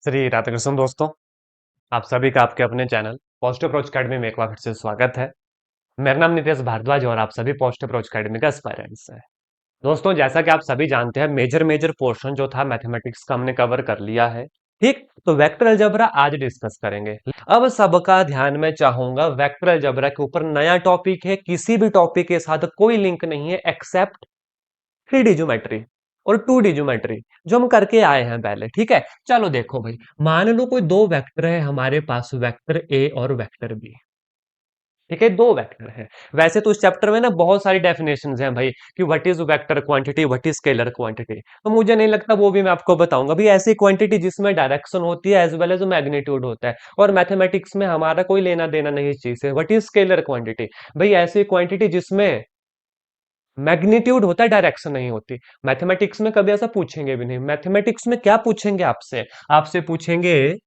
श्री राधाकृष्ण दोस्तों, आप सभी का आपके अपने चैनल पॉजिटिव अप्रोच अकेडमी में एक बार फिर से स्वागत है। मेरा नाम नितेश भारद्वाज और आप सभी पॉजिटिव अप्रोच अकेडमी का एस्पायरेंट्स है। दोस्तों, जैसा कि आप सभी जानते हैं, मेजर मेजर पोर्शन जो था मैथमेटिक्स का हमने कवर कर लिया है। ठीक, तो वेक्टर अलजेब्रा आज डिस्कस करेंगे। अब सबका ध्यान मैं चाहूंगा, वेक्टर अलजेब्रा के ऊपर नया टॉपिक है, किसी भी टॉपिक के साथ कोई लिंक नहीं है एक्सेप्ट 3D ज्योमेट्री और 2D ज्योमेट्री जो हम करके आए हैं पहले। ठीक है, चलो देखो भाई, मान लो कोई दो वेक्टर है हमारे पास, वेक्टर ए और वेक्टर बी। ठीक है, दो वेक्टर है। वैसे तो इस चैप्टर में ना बहुत सारी डेफिनेशंस हैं भाई, कि what is vector quantity, what is scalar quantity. तो मुझे नहीं लगता वो भी मैं आपको बताऊंगा भी। ऐसी क्वांटिटी जिसमें डायरेक्शन होती है एज वेल एज मैग्नीट्यूड होता है, और मैथमेटिक्स में हमारा कोई लेना देना नहीं इस चीज से। व्हाट इज स्केलर क्वांटिटी, भाई ऐसी क्वांटिटी जिसमें मैग्नीट्यूड होता है, डायरेक्शन नहीं होती। मैथमेटिक्स में कभी ऐसा पूछेंगे भी नहीं। मैथमेटिक्स में क्या पूछेंगे आपसे, आपसे पूछेंगे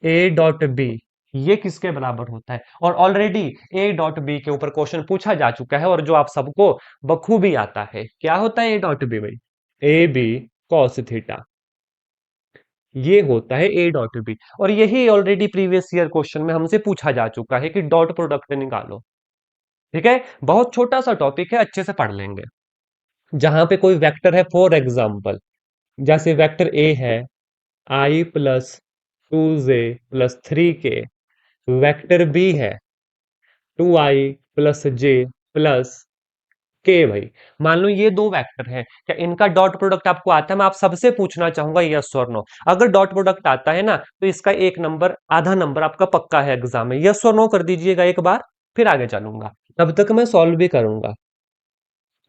ए डॉट बी ये किसके बराबर होता है। और ऑलरेडी ए डॉट बी के ऊपर क्वेश्चन पूछा जा चुका है और जो आप सबको बखूबी आता है। क्या होता है ए डॉट बी भाई, ए बी कॉस थीटा, ये होता है ए डॉट बी। और यही ऑलरेडी प्रीवियस ईयर क्वेश्चन में हमसे पूछा जा चुका है कि डॉट प्रोडक्ट निकालो। ठीक है, बहुत छोटा सा टॉपिक है, अच्छे से पढ़ लेंगे। जहां पे कोई वेक्टर है, फॉर एग्जाम्पल जैसे वेक्टर ए है आई प्लस 2j+3k, वेक्टर बी है 2i+j+k भाई। मान लो ये दो वेक्टर है, क्या इनका डॉट प्रोडक्ट आपको आता है? मैं आप सबसे पूछना चाहूंगा यस और नो। अगर डॉट प्रोडक्ट आता है ना, तो इसका एक नंबर, आधा नंबर आपका पक्का है एग्जाम में। यस और नो कर दीजिएगा एक बार, फिर आगे चलूंगा। तब तक मैं सॉल्व भी करूंगा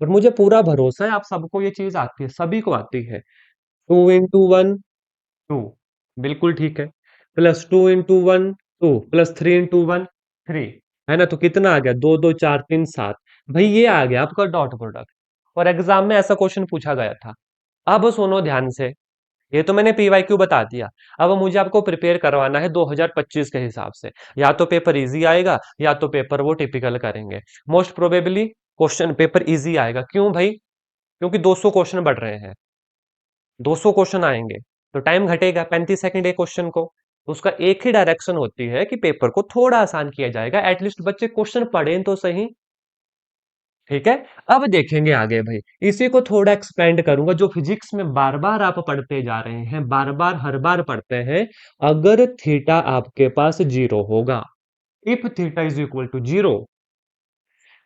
और मुझे पूरा भरोसा है आप सबको ये चीज आती है, सभी को आती है। 2 × 1 2, बिल्कुल ठीक है। +2 × 1 2, +3 × 1 3, है ना? तो कितना आ गया? 2 2 4 3 7। भाई ये आ गया आपका डॉट प्रोडक्ट, और एग्जाम में ऐसा क्वेश्चन पूछा गया था। अब सुनो ध्यान से, ये तो मैंने पीवाईक्यू बता दिया। अब मुझे आपको प्रिपेयर करवाना है 2025 के हिसाब से। या तो पेपर इजी आएगा, या तो पेपर वो टिपिकल करेंगे। Most probably question paper easy आएगा। क्यों भाई? क्योंकि 200 क्वेश्चन बढ़ रहे हैं, 200 क्वेश्चन आएंगे, तो टाइम घटेगा 35 सेकंड एक क्वेश्चन को। उसका एक ही डायरेक्शन होती है कि पेपर को थोड़ा आसान किया जाएगा, एटलीस्ट बच्चे क्वेश्चन पढ़ें तो सही। ठीक है, अब देखेंगे आगे भाई। इसी को थोड़ा एक्सपेंड करूंगा, जो फिजिक्स में बार बार आप पढ़ते जा रहे हैं, बार बार हर बार पढ़ते हैं। अगर थीटा आपके पास जीरो होगा, if theta is equal to zero,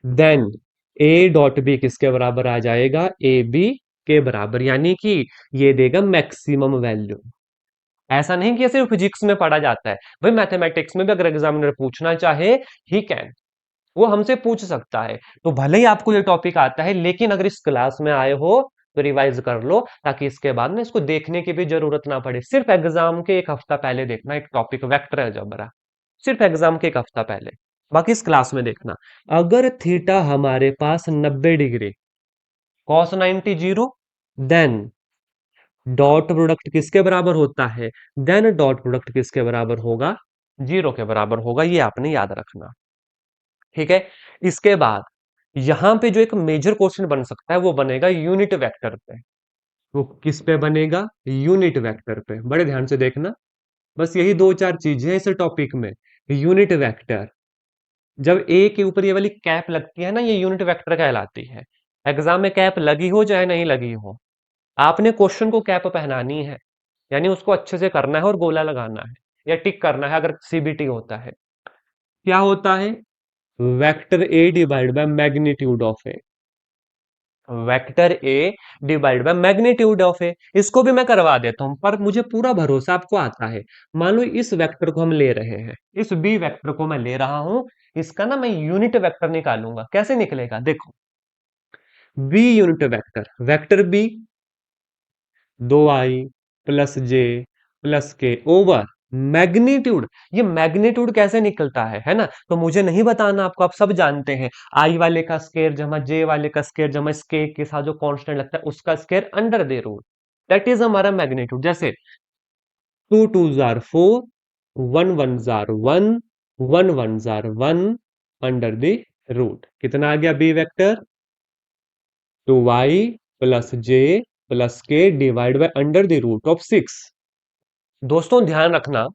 then A dot B किसके बराबर आ जाएगा? ए बी के बराबर, यानी कि ये देगा मैक्सिमम वैल्यू। ऐसा नहीं कि ये सिर्फ फिजिक्स में पढ़ा जाता है भाई, मैथमेटिक्स में भी अगर एग्जामिनर पूछना चाहे, ही कैन, वो हमसे पूछ सकता है। तो भले ही आपको ये टॉपिक आता है, लेकिन अगर इस क्लास में आए हो तो रिवाइज कर लो, ताकि इसके बाद ना इसको देखने की भी जरूरत ना पड़े। सिर्फ एग्जाम के एक हफ्ता पहले देखना एक टॉपिक, वेक्टर अलजेब्रा, सिर्फ एग्जाम के एक हफ्ता पहले। बाकी इस क्लास में देखना। अगर थीटा हमारे पास 90 degree, cos 90 zero, then dot product किसके बराबर होता है? देन डॉट प्रोडक्ट किसके बराबर होगा? जीरो के बराबर होगा। ये आपने याद रखना। ठीक है, इसके बाद यहां पे जो एक मेजर क्वेश्चन बन सकता है, वो बनेगा यूनिट वेक्टर पे। वो किस पे बनेगा? यूनिट वेक्टर पे। बड़े ध्यान से देखना, बस यही दो चार चीजें हैं इस टॉपिक में। यूनिट वेक्टर, जब ए के ऊपर ये वाली कैप लगती है ना, ये यूनिट वेक्टर कहलाती है। एग्जाम में कैप लगी हो चाहे नहीं लगी हो, आपने क्वेश्चन को कैप पहनानी है, यानी उसको अच्छे से करना है और गोला लगाना है या टिक करना है अगर सीबीटी होता है। क्या होता है? Vector A divide by magnitude of A, vector A divide by magnitude of A. इसको भी मैं करवा देता हूं, पर मुझे पूरा भरोसा आपको आता है। मान लो इस वेक्टर को हम ले रहे हैं, इस बी वेक्टर को मैं ले रहा हूं, इसका ना मैं यूनिट वेक्टर निकालूंगा। कैसे निकलेगा देखो, B unit vector, vector B 2i+j+k over magnitude. ये मैग्नीट्यूड कैसे निकलता है ना? तो मुझे नहीं बताना आपको, आप सब जानते हैं। आई वाले का स्केयर जमा जे वाले का स्केयर जमा इस के साथ जो कांस्टेंट लगता है उसका square under the root, that is हमारा मैग्नीट्यूड। जैसे 2 2 जार 4, 1 1 जार 1, 1 1 जार 1 अंडर द रूट। कितना आ गया B vector? 2i+j+k divide by under the root of 6। दोस्तों ध्यान रखना,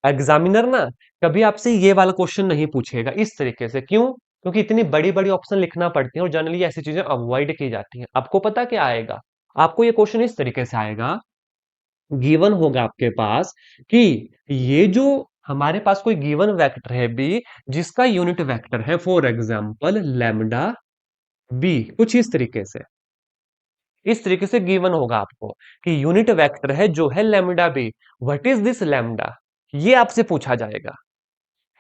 एग्जामिनर ना कभी आपसे ये वाला क्वेश्चन नहीं पूछेगा इस तरीके से। क्यों? क्योंकि इतनी बड़ी बड़ी ऑप्शन लिखना पड़ती है और जनरली ऐसी चीजें अवॉइड की जाती हैं। आपको पता क्या आएगा? आपको ये क्वेश्चन इस तरीके से आएगा, गिवन होगा आपके पास कि ये जो हमारे पास कोई गिवन वेक्टर है बी, जिसका यूनिट वेक्टर है फॉर एग्जांपल लैम्डा बी, कुछ इस तरीके से गिवन होगा आपको कि यूनिट वेक्टर है जो है lambda B, what is this lambda, ये आपसे पूछा जाएगा।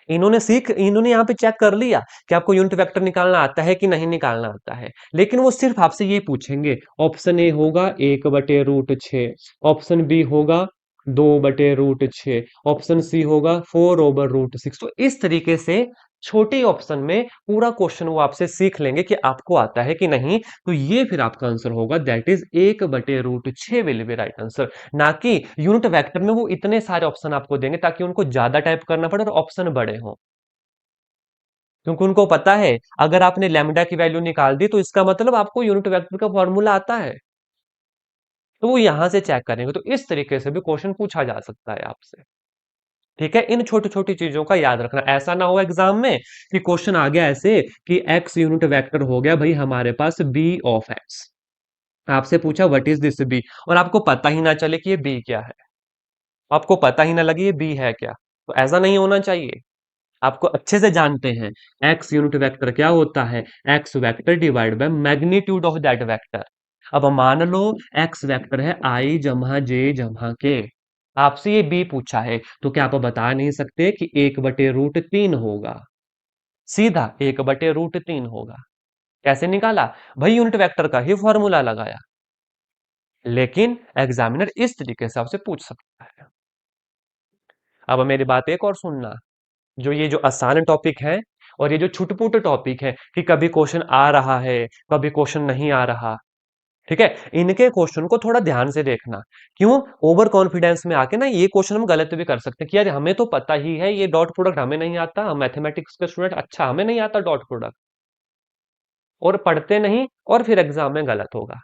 इन्होंने यहाँ पे चेक कर लिया कि आपको यूनिट वेक्टर निकालना आता है कि नहीं निकालना आता है, लेकिन वो सिर्फ आपसे ये पूछेंगे, ऑप्शन ए होगा 1/√6, ऑप्शन बी होगा 2/√6, ऑप्शन सी होगा 4/√6। तो इस तरीके से छोटे ऑप्शन में पूरा क्वेश्चन वो आपसे सीख लेंगे कि आपको आता है कि नहीं। तो ये फिर आपका आंसर होगा, that is 1/√6 will be right answer. ना कि यूनिट वेक्टर में वो इतने सारे ऑप्शन आपको देंगे ताकि उनको ज्यादा टाइप करना पड़े और ऑप्शन बड़े हों। क्योंकि उनको पता है अगर आपने लैम्डा की वैल्यू निकाल दी तो इसका मतलब आपको यूनिट वेक्टर का फॉर्मूला आता है, तो वो यहां से चेक करेंगे। तो इस तरीके से भी क्वेश्चन पूछा जा सकता है आपसे। ठीक है, इन छोटी छोटी चीजों का याद रखना, ऐसा ना हो एग्जाम में कि क्वेश्चन आ गया ऐसे कि एक्स यूनिट वेक्टर हो गया भाई हमारे पास बी ऑफ एक्स, आपसे पूछा व्हाट इज दिस बी, और आपको पता ही ना चले कि ये बी क्या है, आपको पता ही ना लगे ये बी है क्या। तो ऐसा नहीं होना चाहिए। आपको अच्छे से जानते हैं एक्स यूनिट वेक्टर क्या होता है, x vector divide by magnitude of that vector. अब मान लो एक्स वेक्टर है आई जमा जे जमा के, आपसे ये बी पूछा है, तो क्या आप बता नहीं सकते कि 1/√3 होगा? सीधा 1/√3 होगा। कैसे निकाला? भाई यूनिट वेक्टर का ही फॉर्मूला लगाया। लेकिन एग्जामिनर इस तरीके से आपसे पूछ सकता है। अब मेरी बात एक और सुनना, जो ये जो आसान टॉपिक है और ये जो छुटपुट टॉपिक है कि कभी क्वेश्चन आ रहा है कभी क्वेश्चन नहीं आ रहा, ठीक है, इनके क्वेश्चन को थोड़ा ध्यान से देखना। क्यों? ओवर कॉन्फिडेंस में आके ना ये क्वेश्चन हम गलत भी कर सकते हैं कि यार हमें तो पता ही है ये डॉट प्रोडक्ट हमें नहीं आता, हम मैथमेटिक्स के स्टूडेंट, अच्छा हमें नहीं आता डॉट प्रोडक्ट, और पढ़ते नहीं और फिर एग्जाम में गलत होगा।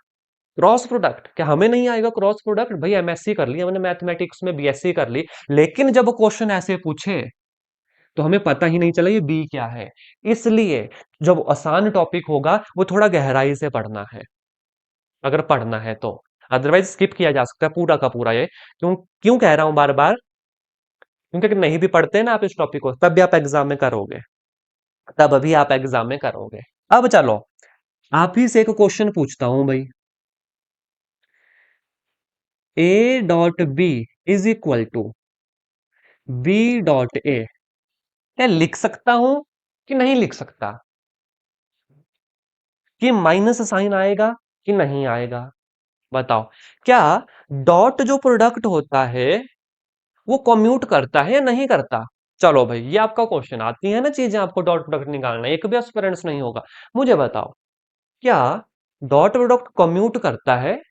क्रॉस प्रोडक्ट क्या हमें नहीं आएगा? क्रॉस प्रोडक्ट भाई एमएससी कर ली हमने मैथमेटिक्स में, बीएससी कर ली, लेकिन जब क्वेश्चन ऐसे पूछे तो हमें पता ही नहीं चला ये बी क्या है। इसलिए जब आसान टॉपिक होगा वो थोड़ा गहराई से पढ़ना है, अगर पढ़ना है तो। अदरवाइज स्किप किया जा सकता है पूरा का पूरा ये। क्यों क्यों कह रहा हूं बार बार? क्योंकि अगर नहीं भी पढ़ते ना आप इस टॉपिक को, तब भी आप एग्जाम में करोगे, तब अभी आप एग्जाम में करोगे। अब चलो आप ही से एक क्वेश्चन पूछता हूं भाई, A.B is equal to B.A, क्या लिख सकता हूं कि नहीं लिख सकता? कि माइनस साइन आएगा कि नहीं आएगा? बताओ। क्या डॉट जो प्रोडक्ट होता है वो कम्यूट करता है या नहीं करता? चलो भाई ये आपका क्वेश्चन, आती है ना चीजें आपको डॉट प्रोडक्ट निकालना, एक भी एस्पिरेंट्स नहीं होगा। मुझे बताओ, क्या डॉट प्रोडक्ट कम्यूट करता है?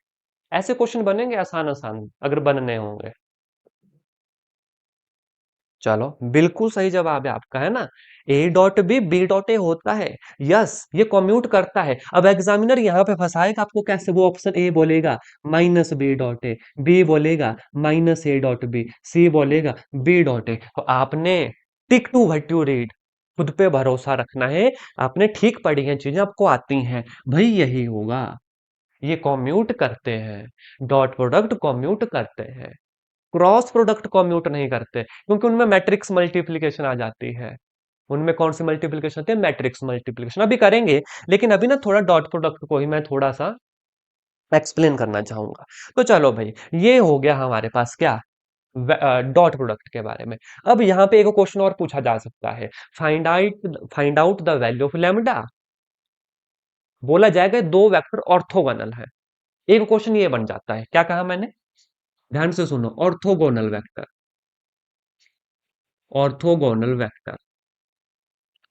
ऐसे क्वेश्चन बनेंगे आसान आसान अगर बनने होंगे। चलो बिल्कुल सही जवाब है आपका, है ना। A.B B.A होता है। यस, ये कम्यूट करता है। अब एग्जामिनर यहाँ पे फंसाएगा आपको कैसे, वो ऑप्शन ए बोलेगा -B.A, बी बोलेगा -A.B, सी बोलेगा B.A, तो आपने tick two what you read, खुद पे भरोसा रखना है। आपने ठीक पढ़ी हैं चीजें, आपको आती हैं, भाई यही होगा। ये कम्यूट करते हैं, डॉट प्रोडक्ट कम्यूट करते हैं, क्रॉस प्रोडक्ट कम्यूट नहीं करते, क्योंकि उनमें मैट्रिक्स मल्टीप्लिकेशन आ जाती है। उनमें कौन सी मल्टीप्लिकेशन होती है? Matrix multiplication. अभी करेंगे, लेकिन अभी ना थोड़ा डॉट प्रोडक्ट को ही मैं थोड़ा सा एक्सप्लेन करना चाहूंगा। तो चलो भाई, ये हो गया हमारे पास क्या, डॉट प्रोडक्ट के बारे में। अब यहाँ पे एक क्वेश्चन और पूछा जा सकता है, find out the value of lambda. बोला जाएगा दो वेक्टर ऑर्थोगोनल है, एक क्वेश्चन ये बन जाता है, क्या कहा मैंने? ध्यान से सुनो, ऑर्थोगोनल वेक्टर, ऑर्थोगोनल वेक्टर।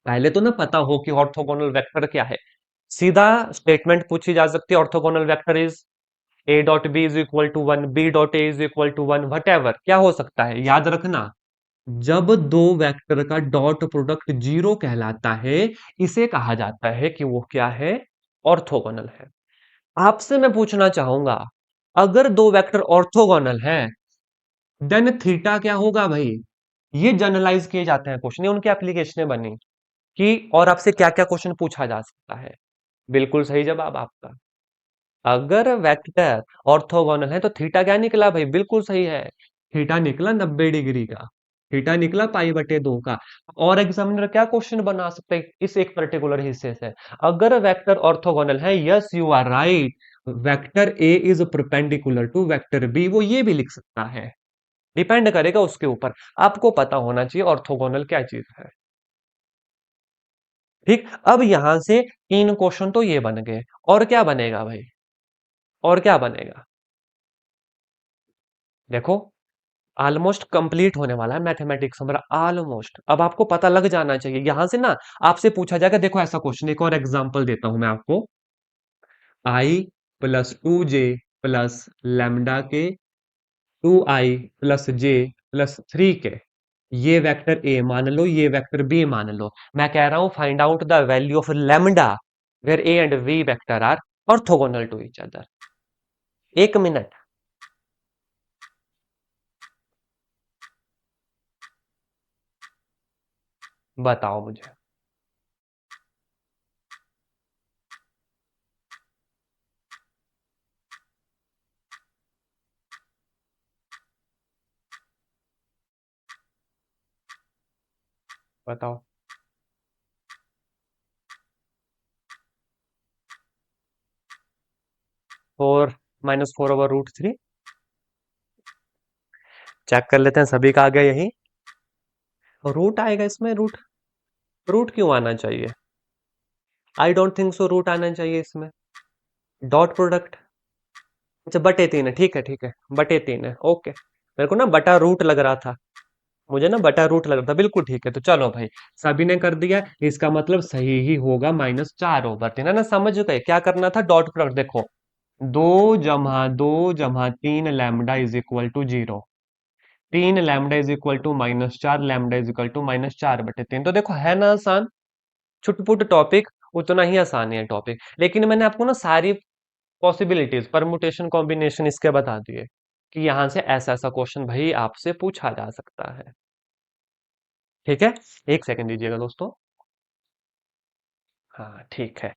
पहले तो ना पता हो कि ऑर्थोगोनल वेक्टर क्या है। सीधा स्टेटमेंट पूछी जा सकती है, orthogonal vector is A.B is equal to 1, B.A is equal to 1, whatever क्या हो सकता है। याद रखना, जब दो वेक्टर का डॉट प्रोडक्ट जीरो कहलाता है, इसे कहा जाता है कि वो क्या है, ऑर्थोगोनल है। आपसे मैं पूछना चाहूंगा, अगर दो वेक्टर ऑर्थोगोनल हैं देन थीटा क्या होगा भाई? ये जनरलाइज किए जाते हैं क्वेश्चन, ये उनकी एप्लीकेशनें बनी कि और आपसे क्या क्या क्वेश्चन पूछा जा सकता है। बिल्कुल सही जवाब आपका। अगर वेक्टर ऑर्थोगोनल है तो थीटा क्या निकला भाई? बिल्कुल सही है, थीटा निकला 90 डिग्री का, थीटा निकला पाई/2 का। और एग्जामिनर क्या क्वेश्चन बना सकते हैं इस एक पर्टिकुलर हिस्से से? अगर वेक्टर ऑर्थोगोनल है, yes you are right, vector A is perpendicular to vector B, वो ये भी लिख सकता है। डिपेंड करेगा उसके ऊपर, आपको पता होना चाहिए ऑर्थोगोनल क्या चीज है। ठीक, अब यहां से 3 क्वेश्चन तो ये बन गए, और क्या बनेगा भाई? और क्या बनेगा? देखो, ऑलमोस्ट कंप्लीट होने वाला है मैथमेटिक्स हमारा, ऑलमोस्ट। अब आपको पता लग जाना चाहिए यहां से ना, आपसे पूछा जाएगा, देखो ऐसा क्वेश्चन, एक और एग्जांपल देता हूं मैं आपको। i+2j+λ के 2i+j+3 के, ये वेक्टर ए मान लो, ये वेक्टर बी मान लो। मैं कह रहा हूं find out the value of lambda where A and B vector are orthogonal to each other. 1 minute. बताओ मुझे। बताओ। 4 - 4/√3। चेक कर लेते हैं, सभी का आ गया यही। रूट आएगा इसमें, रूट। रूट क्यों आना चाहिए? I don't think so root आना चाहिए इसमें। Dot product. अच्छा, बटे 3 है, ठीक है ठीक है, बटे 3 है, ओके। मेरे को ना बटा रूट लग रहा था, मुझे ना बटा रूट लग रहा था, बिल्कुल ठीक है। तो चलो भाई, सभी ने कर दिया, इसका मतलब सही ही होगा, -4/3 है ना। समझ गए क्या करना था? डॉट प्रोडक्ट देखो, 2 + 2 + 3 lambda is equal to 0, 3 lambda is equal to -4, lambda is equal to -4/3। तो देखो है ना आसान, छुटपुट टॉपिक, उतना ही आसान है टॉपिक, लेकिन मैंने आपको ना सारी पॉसिबिलिटीज, परमुटेशन, कॉम्बिनेशन इसके बता दिए कि यहां से ऐसा ऐसा क्वेश्चन भाई आपसे पूछा जा सकता है। ठीक है, एक सेकंड दीजिएगा दोस्तों। हाँ ठीक है,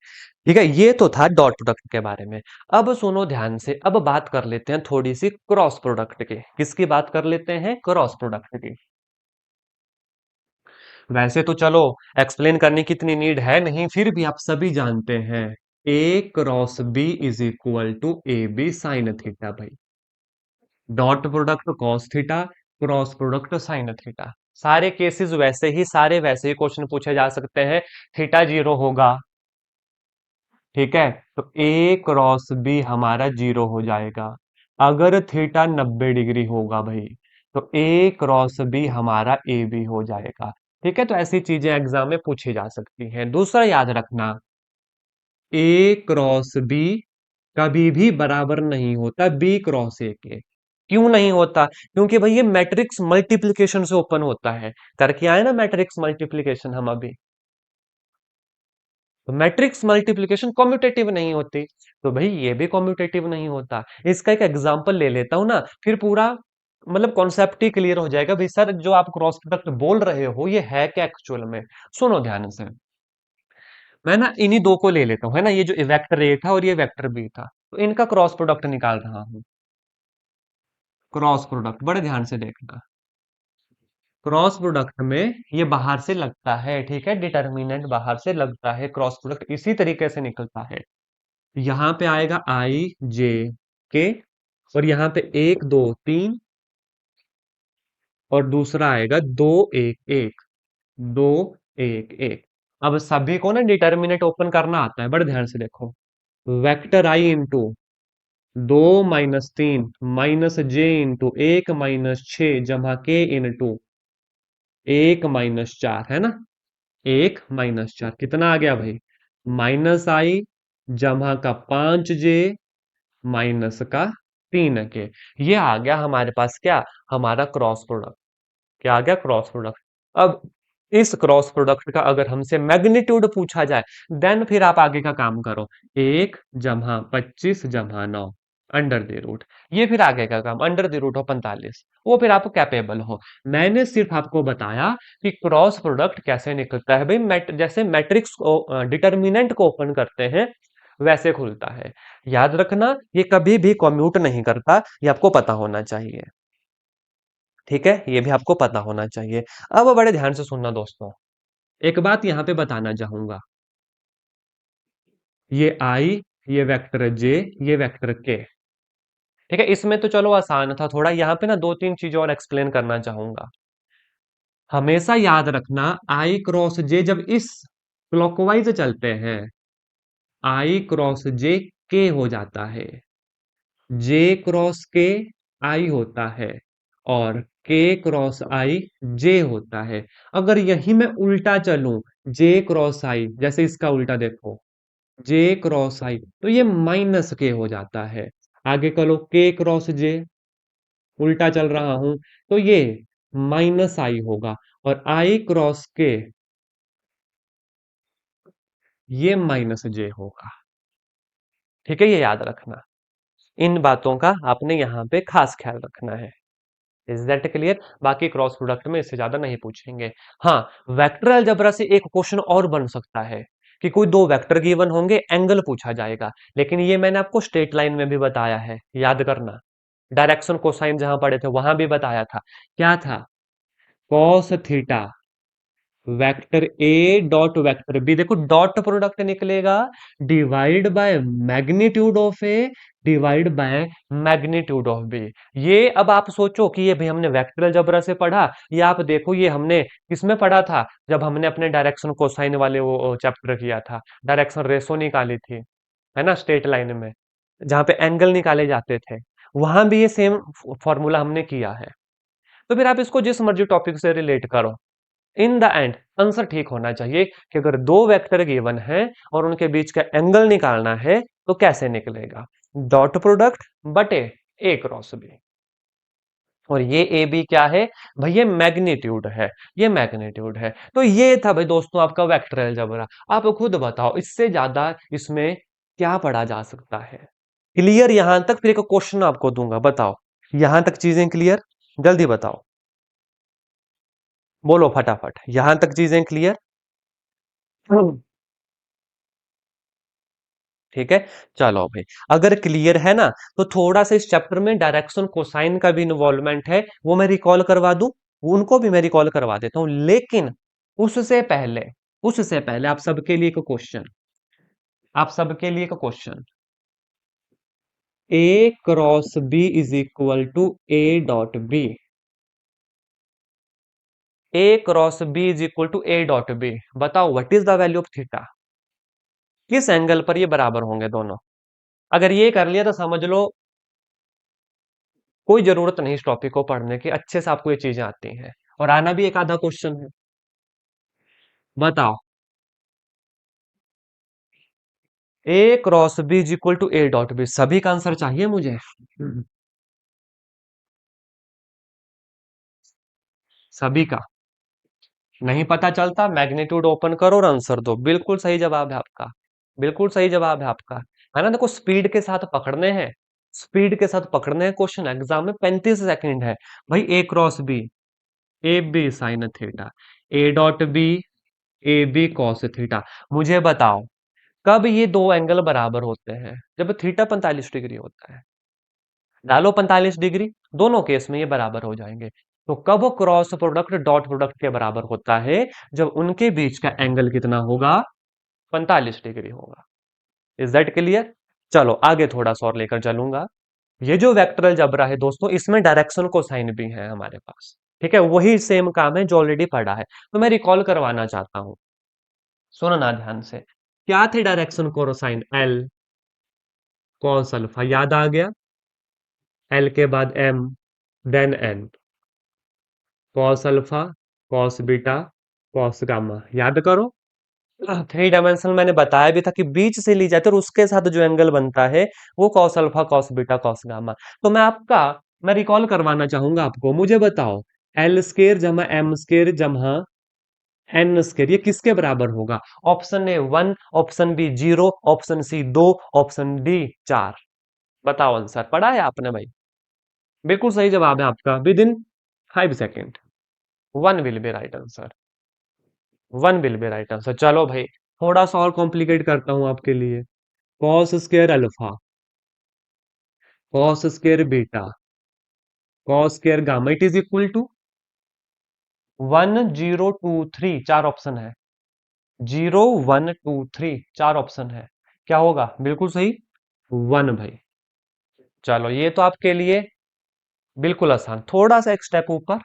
ठीक है, ये तो था डॉट प्रोडक्ट के बारे में। अब सुनो ध्यान से, अब बात कर लेते हैं थोड़ी सी क्रॉस प्रोडक्ट की। किसकी बात कर लेते हैं? क्रॉस प्रोडक्ट की। वैसे तो चलो, एक्सप्लेन करने की इतनी नीड है नहीं, फिर भी आप सभी जानते हैं, A×B = AB sin थीटा भाई। Dot product cos theta, cross product sine theta. सारे केसेस वैसे ही, सारे वैसे ही क्वेश्चन पूछे जा सकते हैं। थीटा 0 होगा, ठीक है, तो A×B हमारा 0 हो जाएगा। अगर थीटा 90 डिग्री होगा भाई, तो A×B हमारा ए भी हो जाएगा। ठीक है, तो ऐसी चीजें एग्जाम में पूछी जा सकती हैं। दूसरा याद रखना, A×B कभी भी बराबर नहीं होता B×A के। क्यों नहीं होता? क्योंकि भाई ये मैट्रिक्स मल्टीप्लिकेशन से ओपन होता है। करके आए ना मैट्रिक्स मल्टीप्लिकेशन हम अभी। तो मैट्रिक्स मल्टीप्लिकेशन कॉम्यूटेटिव नहीं होती, तो भाई ये भी कॉम्यूटेटिव नहीं होता। इसका एक एग्जांपल ले लेता हूं ना, फिर पूरा मतलब कॉन्सेप्ट ही क्लियर हो जाएगा भाई। सर जो आप क्रॉस प्रोडक्ट बोल रहे हो ये है क्या एक्चुअल में? सुनो ध्यान से, मैं ना इन्हीं दो को ले लेता हूँ, है ना, ये जो वेक्टर ए था और ये वेक्टर बी था, तो इनका क्रॉस प्रोडक्ट निकाल रहा हूँ। क्रॉस प्रोडक्ट बड़े ध्यान से देखना, क्रॉस प्रोडक्ट में ये बाहर से लगता है, ठीक है, डिटर्मिनेंट बाहर से लगता है, क्रॉस प्रोडक्ट इसी तरीके से निकलता है। यहाँ पे आएगा I, J, K, और यहाँ पे 1 2 3, और दूसरा आएगा 2 1 1, 2 1 1। अब सभी को ना डिटर्मिनेंट ओपन करना आता है, बड़े ध्यान से देखो। Vector I into 2 - 3 -J into 1 - 6 जमा K इंटू 1 - 4, है ना। 1 - 4 कितना आ गया भाई? -I जमा का 5J माइनस का 3 के। ये आ गया हमारे पास क्या? हमारा क्रॉस प्रोडक्ट। क्या आ गया? Cross product. अब इस क्रॉस प्रोडक्ट का अगर हमसे मैग्नीट्यूड पूछा जाए, देन फिर आप आगे का काम करो। 1 + 25 + 9, अंडर द रूट। ये फिर आगे का काम, अंडर द रूट ऑफ 45, वो फिर आप कैपेबल हो। मैंने सिर्फ आपको बताया कि क्रॉस प्रोडक्ट कैसे निकलता है भाई, जैसे मैट्रिक्स को डिटर्मिनेंट को ओपन करते हैं वैसे खुलता है। याद रखना, ये कभी भी कम्यूट नहीं करता, ये आपको पता होना चाहिए। ठीक है, ये भी आपको पता होना चाहिए। अब बड़े ध्यान से सुनना दोस्तों, एक बात यहां पे बताना चाहूंगा। ये आई, ये वेक्टर जे, ये वेक्टर के। ठीक है, इसमें तो चलो आसान था थोड़ा, यहाँ पे ना दो तीन चीजें और एक्सप्लेन करना चाहूंगा। हमेशा याद रखना, आई क्रॉस जे जब इस क्लॉकवाइज चलते हैं, आई क्रॉस जे के हो जाता है, जे क्रॉस के आई होता है, और के क्रॉस आई जे होता है। अगर यही मैं उल्टा चलूं, जे क्रॉस आई, जैसे इसका उल्टा देखो, जे क्रॉस आई, तो ये माइनस के हो जाता है। आगे करो, के क्रॉस जे, उल्टा चल रहा हूं, तो ये माइनस आई होगा, और आई क्रॉस के, ये माइनस जे होगा। ठीक है, ये याद रखना, इन बातों का आपने यहाँ पे खास ख्याल रखना है। Is that clear? बाकी क्रॉस प्रोडक्ट में इससे ज्यादा नहीं पूछेंगे। हाँ, वेक्टर अलजेब्रा से एक क्वेश्चन और बन सकता है कि कोई दो वेक्टर गिवन होंगे, एंगल पूछा जाएगा, लेकिन ये मैंने आपको स्ट्रेट लाइन में भी बताया है, याद करना। डायरेक्शन कोसाइन जहां पढ़े थे वहां भी बताया था, क्या था, cos theta vector A dot vector B, देखो डॉट प्रोडक्ट निकलेगा divide by magnitude of A divide by magnitude of B. ये अब आप सोचो कि ये भी हमने वेक्टर अलजेब्रा से पढ़ा, या आप देखो ये हमने किसमें पढ़ा था, जब हमने अपने डायरेक्शन कोसाइन वाले वो चैप्टर किया था, डायरेक्शन रेशो निकाली थी, है ना, स्ट्रेट लाइन में, जहां पे एंगल निकाले जाते थे, वहां भी ये सेम फॉर्मूला हमने किया है। तो फिर आप इसको जिस मर्जी टॉपिक से रिलेट करो, इन द एंड आंसर ठीक होना चाहिए कि अगर दो वेक्टर गिवन है और उनके बीच का एंगल निकालना है तो कैसे निकलेगा, डॉट प्रोडक्ट बटे ए क्रॉस बी। और ये ए बी क्या है भाई, ये मैग्नीट्यूड है, ये मैग्नीट्यूड है। तो ये था भाई दोस्तों आपका वेक्टर अलजेब्रा। आप खुद बताओ इससे ज्यादा इसमें क्या पढ़ा जा सकता है। क्लियर यहां तक? फिर एक क्वेश्चन आपको दूंगा, बताओ यहां तक चीजें क्लियर? जल्दी बताओ, बोलो फटाफट, यहां तक चीजें क्लियर? ठीक है, चलो भाई, अगर क्लियर है ना, तो थोड़ा सा इस चैप्टर में डायरेक्शन कोसाइन का भी इन्वॉल्वमेंट है, वो मैं रिकॉल करवा दूं, उनको भी मैं रिकॉल करवा देता हूं, लेकिन उससे पहले, उससे पहले आप सबके लिए एक क्वेश्चन, आप सबके लिए एक question, A cross B is equal to A dot B, A cross B is equal to A dot B, बताओ what is the value of theta, किस एंगल पर ये बराबर होंगे दोनों? अगर ये कर लिया तो समझ लो कोई जरूरत नहीं इस टॉपिक को पढ़ने की, अच्छे से आपको ये चीजें आती हैं, और आना भी एक आधा क्वेश्चन है। बताओ, A cross B is equal to A dot B, सभी का आंसर चाहिए मुझे। सभी का नहीं पता चलता, मैग्नीट्यूड ओपन करो और आंसर दो, बिल्कुल सही जवाब है आपका, बिल्कुल सही जवाब है आपका, है ना। देखो स्पीड के साथ पकड़ने हैं, स्पीड के साथ पकड़ने हैं क्वेश्चन, एग्जाम में 35 सेकंड है भाई। A cross B, A B sine theta, A dot B, A B cos theta. मुझे बताओ कब ये दो एंगल बराबर होते हैं, जब थीटा 45 डिग्री होता है, डालो 45 डिग्री, दोनों केस में ये बराबर हो जाएंगे। तो कब क्रॉस प्रोडक्ट डॉट प्रोडक्ट के बराबर होता है, जब उनके बीच का एंगल कितना होगा, 45 डिग्री होगा। Is that clear? चलो आगे थोड़ा सा और लेकर चलूंगा। ये जो वेक्टर अलजेब्रा है दोस्तों, इसमें डायरेक्शन कोसाइन भी है हमारे पास। ठीक है, वही सेम काम है जो ऑलरेडी पढ़ा है, तो मैं रिकॉल करवाना चाहता हूं, सुनो ना ध्यान से। क्या थे direction cosine? L cos alpha, याद आ गया, एल के बाद M, then N, cos alpha, cos beta, cos gamma, याद करो। थ्री डायमेंशनल मैंने बताया भी था कि बीच से ली जाती है और उसके साथ जो एंगल बनता है वो cos alpha, cos beta, cos gamma. तो मैं रिकॉल करवाना चाहूंगा आपको, मुझे बताओ एल स्केयर जमा एम स्केयर जमा एन स्केयर ये किसके बराबर होगा? Option A 1, option B 0, option C 2, option D 4। बताओ आंसर, पढ़ा है आपने भाई? बिल्कुल सही जवाब है आपका, with in 5 second. One will be right answer. One will be right answer. चलो भाई, थोड़ा सा और कॉम्प्लिकेट करता हूं आपके लिए। Cos square alpha, cos square beta, cos square gamma, it is equal to 1023, चार ऑप्शन है। 0123, चार ऑप्शन है। क्या होगा? बिल्कुल सही, वन भाई। चलो, ये तो आपके लिए बिल्कुल आसान। थोड़ा सा एक स्टेप ऊपर,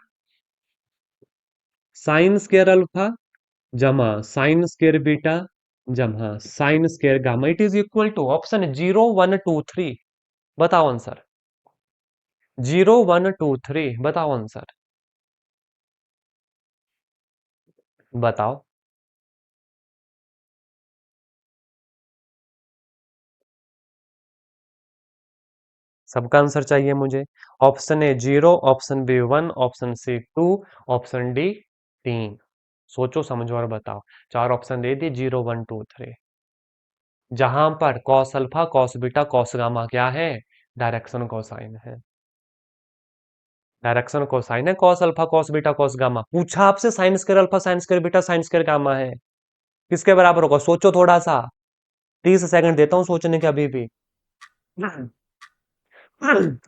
साइन स्क्वायर अल्फा जमा साइन स्क्वायर बीटा जमा sine square gamma, it is equal to option है 0123। बताओ आंसर। 0123, बताओ आंसर। बताओ। सबका आंसर चाहिए मुझे। Option A 0, option B 1, option C 2, option D 3। सोचो समझो और बताओ। चार ऑप्शन दे दी, 0123। जहां पर cos alpha cos beta cos gamma क्या है? डायरेक्शन कोसाइन है। डायरेक्शन कोसाइन है cos alpha cos beta cos gamma. पूछा आपसे sign square alpha sign square beta sine square gamma है, किसके बराबर होगा? सोचो थोड़ा सा। 30 सेकंड देता हूं सोचने के अभी भी।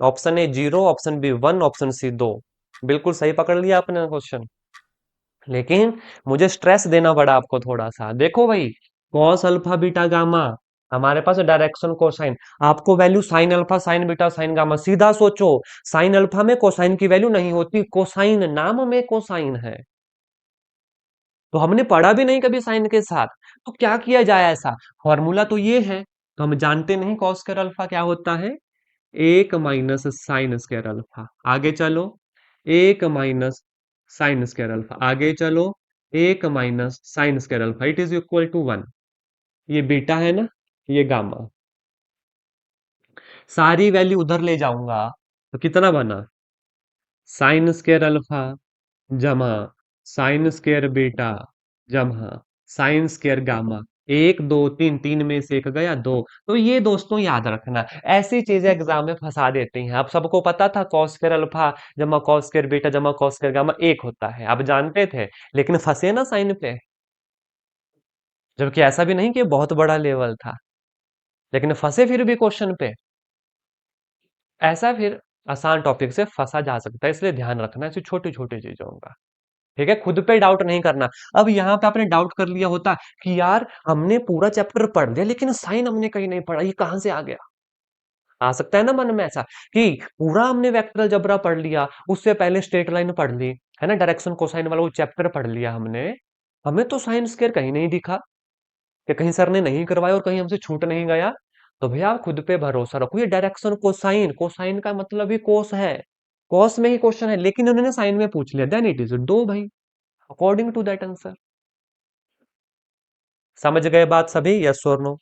Option A 0, option B 1, option C 2। बिल्कुल सही पकड़ लिया आपने क्वेश्चन। लेकिन मुझे स्ट्रेस देना पड़ा आपको थोड़ा सा। देखो भाई, कॉस अल्फा बीटा गामा, हमारे पास डायरेक्शन कोसाइन। आपको value sine alpha sign beta sine gamma, सीधा सोचो। साइन अल्फा में कोसाइन की वैल्यू नहीं होती, कोसाइन नाम में कोसाइन है। तो हमने पढ़ा भी नहीं कभी साइन के साथ। तो क्या किया जाए ऐसा? फॉर्मूला तो ये है, तो हम जानते नहीं कॉस स्क्वायर अल्फा क्या होता है। एक माइनस साइन स्क्वायर अल्फा, आगे चलो। एक माइनस साइन स्क्वायर अल्फा, आगे चलो। एक minus sine square alpha, it is equal to 1। ये बीटा है ना, ये गामा। सारी वैल्यू उधर ले जाऊंगा तो कितना बना? साइन स्क्वायर अल्फा जमा साइन स्क्वायर बीटा जमा साइन स्क्वायर गामा। एक दो तीन, तीन में से एक गया दो। तो ये दोस्तों याद रखना, ऐसी चीजें एग्जाम में फंसा देती हैं। आप सबको पता था कॉस स्क्वायर अल्फा जमा कॉस स्क्वायर बीटा जमा कॉस स्क्वायर गामा एक होता है, आप जानते थे। लेकिन फंसे ना साइन पे। जबकि ऐसा भी नहीं कि बहुत बड़ा लेवल था, लेकिन फंसे फिर भी क्वेश्चन पे। ऐसा फिर आसान टॉपिक से फंसा जा सकता है, इसलिए ध्यान रखना ऐसी छोटी छोटी चीजों का। ठीक है, खुद पे डाउट नहीं करना। अब यहाँ पे आपने डाउट कर लिया होता कि यार हमने पूरा चैप्टर पढ़ लिया लेकिन साइन हमने कहीं नहीं पढ़ा, ये कहां से आ गया? आ सकता है ना मन में ऐसा कि पूरा हमने वेक्टर अलजेब्रा पढ़ लिया, उससे पहले स्ट्रेट लाइन पढ़ ली, है ना, डायरेक्शन कोसाइन वाला वो चैप्टर पढ़ लिया हमने, हमें तो साइन स्क्वायर कहीं नहीं दिखा, कि कहीं सर ने नहीं करवाया और कहीं हमसे छूट नहीं गया। तो भैया आप खुद पे भरोसा रखो। ये डायरेक्शन कोसाइन, कोसाइन का मतलब ही कोस है, कोस में ही क्वेश्चन है, लेकिन उन्होंने साइन में पूछ लिया, देन इट इज दो भाई, अकॉर्डिंग टू दैट आंसर। समझ गए बात सभी? यस और नो?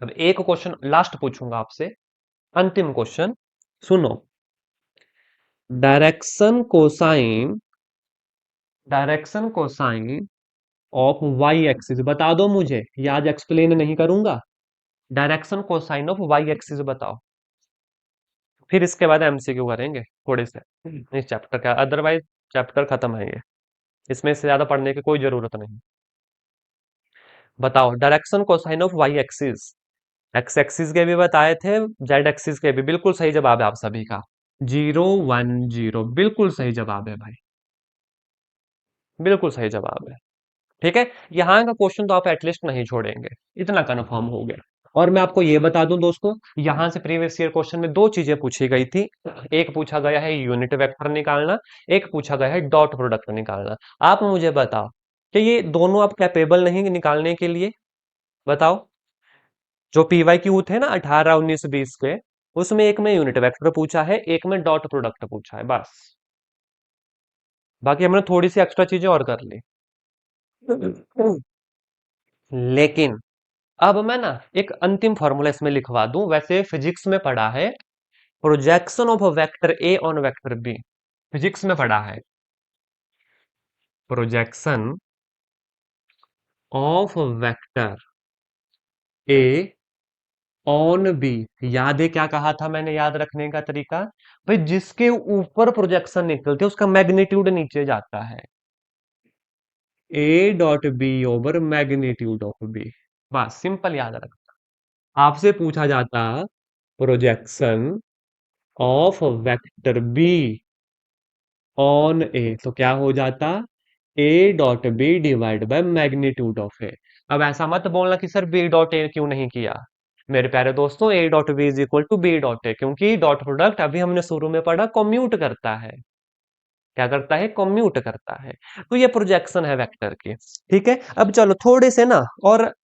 अब एक क्वेश्चन लास्ट पूछूंगा आपसे, अंतिम क्वेश्चन। सुनो। Direction cosine, direction cosine of Y axis बता दो मुझे, ये आज एक्सप्लेन नहीं करूंगा। Direction cosine of Y axis बताओ। फिर इसके बाद एमसीक्यू करेंगे थोड़े से इस चैप्टर का, अदरवाइज चैप्टर खत्म है ये, इसमें से ज्यादा पढ़ने की कोई जरूरत नहीं। बताओ direction cosine of Y axis. X axis के भी बताए थे, जेड एक्सिस के भी। बिल्कुल सही जवाब है आप सभी का, 010, बिल्कुल सही जवाब है भाई, बिल्कुल सही जवाब है। ठीक है, यहाँ का क्वेश्चन तो आप एटलीस्ट नहीं छोड़ेंगे, इतना कंफर्म हो गया। और मैं आपको ये बता दूं दोस्तों, यहाँ से प्रीवियस ईयर क्वेश्चन में दो चीजें पूछी गई थी। एक पूछा गया है यूनिट वेक्टर निकालना, एक पूछा गया है डॉट प्रोडक्ट निकालना। आप मुझे बताओ कि ये दोनों आप कैपेबल नहीं निकालने के लिए? बताओ। जो पीवाई क्यू थे ना 18 19 20 के, उसमें एक में यूनिट वेक्टर पूछा है, एक में डॉट प्रोडक्ट पूछा है, बस। बाकी हमने थोड़ी सी एक्स्ट्रा चीजें और कर ली। लेकिन अब मैं ना एक अंतिम फॉर्मूला इसमें लिखवा दूं। वैसे फिजिक्स में पढ़ा है projection of vector A on vector B, physics में पढ़ा है projection of vector A on B, याद है क्या कहा था मैंने, याद रखने का तरीका, भाई जिसके ऊपर प्रोजेक्शन निकलती है उसका मैग्नीट्यूड नीचे जाता है, A dot B over magnitude of B. बस सिंपल याद रखना। आपसे पूछा जाता projection of vector B on A, तो क्या हो जाता, A dot B divide by magnitude of A. अब ऐसा मत बोलना कि सर बी डॉट ए क्यों नहीं किया, मेरे प्यारे दोस्तों, A dot B is equal to B dot A, क्योंकि डॉट प्रोडक्ट अभी हमने शुरू में पढ़ा कॉम्यूट करता है। क्या करता है, कॉम्यूट करता है। तो ये प्रोजेक्शन है वेक्टर की। ठीक है, अब चलो थोड़े से ना, और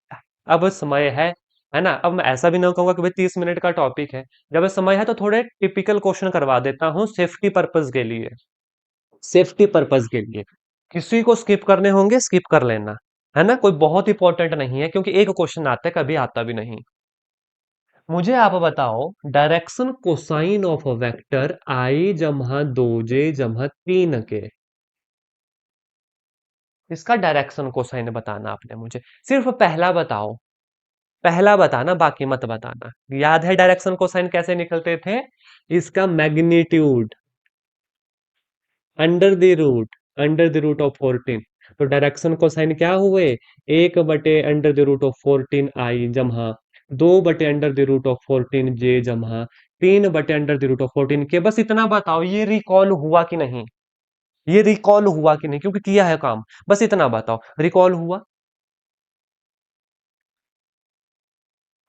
अब समय है ना, अब मैं ऐसा भी ना कहूंगा कि भाई 30 मिनट का टॉपिक है, जब समय है तो थोड़े टिपिकल क्वेश्चन करवा देता हूँ सेफ्टी पर्पज के लिए, सेफ्टी पर्पज के लिए। किसी को स्किप करने होंगे स्किप कर लेना, है ना, कोई बहुत इंपॉर्टेंट नहीं है, क्योंकि एक क्वेश्चन आता है कभी आता भी नहीं। मुझे आप बताओ डायरेक्शन कोसाइन ऑफ वेक्टर आई जमा 2j जमा 3 के, इसका डायरेक्शन कोसाइन बताना आपने मुझे, सिर्फ पहला बताओ, पहला बताना बाकी मत बताना। याद है डायरेक्शन कोसाइन कैसे निकलते थे, इसका magnitude under the root of 14, तो डायरेक्शन कोसाइन क्या हुए, 1/√14 आई जमा 2/√14 जे जमा 3/√14 के। बस इतना बताओ ये रिकॉल हुआ कि नहीं, ये रिकॉल हुआ कि नहीं, क्योंकि किया है काम, बस इतना बताओ रिकॉल हुआ,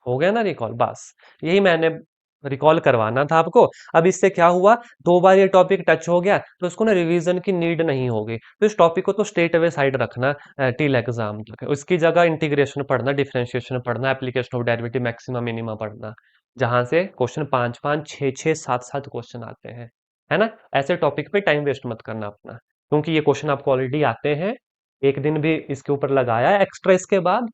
हो गया ना रिकॉल, बस यही मैंने रिकॉल करवाना था आपको। अब इससे क्या हुआ, 2 बार ये टॉपिक टच हो गया तो इसको ना रिवीजन की नीड नहीं होगी, तो इस टॉपिक को तो स्ट्रेट अवे साइड रखना टिल एग्जाम तक। उसकी जगह इंटीग्रेशन पढ़ना, डिफरेंशिएशन पढ़ना, application of derivative, maxima minima पढ़ना, जहां से क्वेश्चन 5 5 6 6 7 7 क्वेश्चन आते हैं, है ना। ऐसे टॉपिक पे टाइम वेस्ट मत करना अपना, क्योंकि ये क्वेश्चन आपको ऑलरेडी आते हैं, एक दिन भी इसके ऊपर लगाया है एक्स्ट्रा इसके बाद,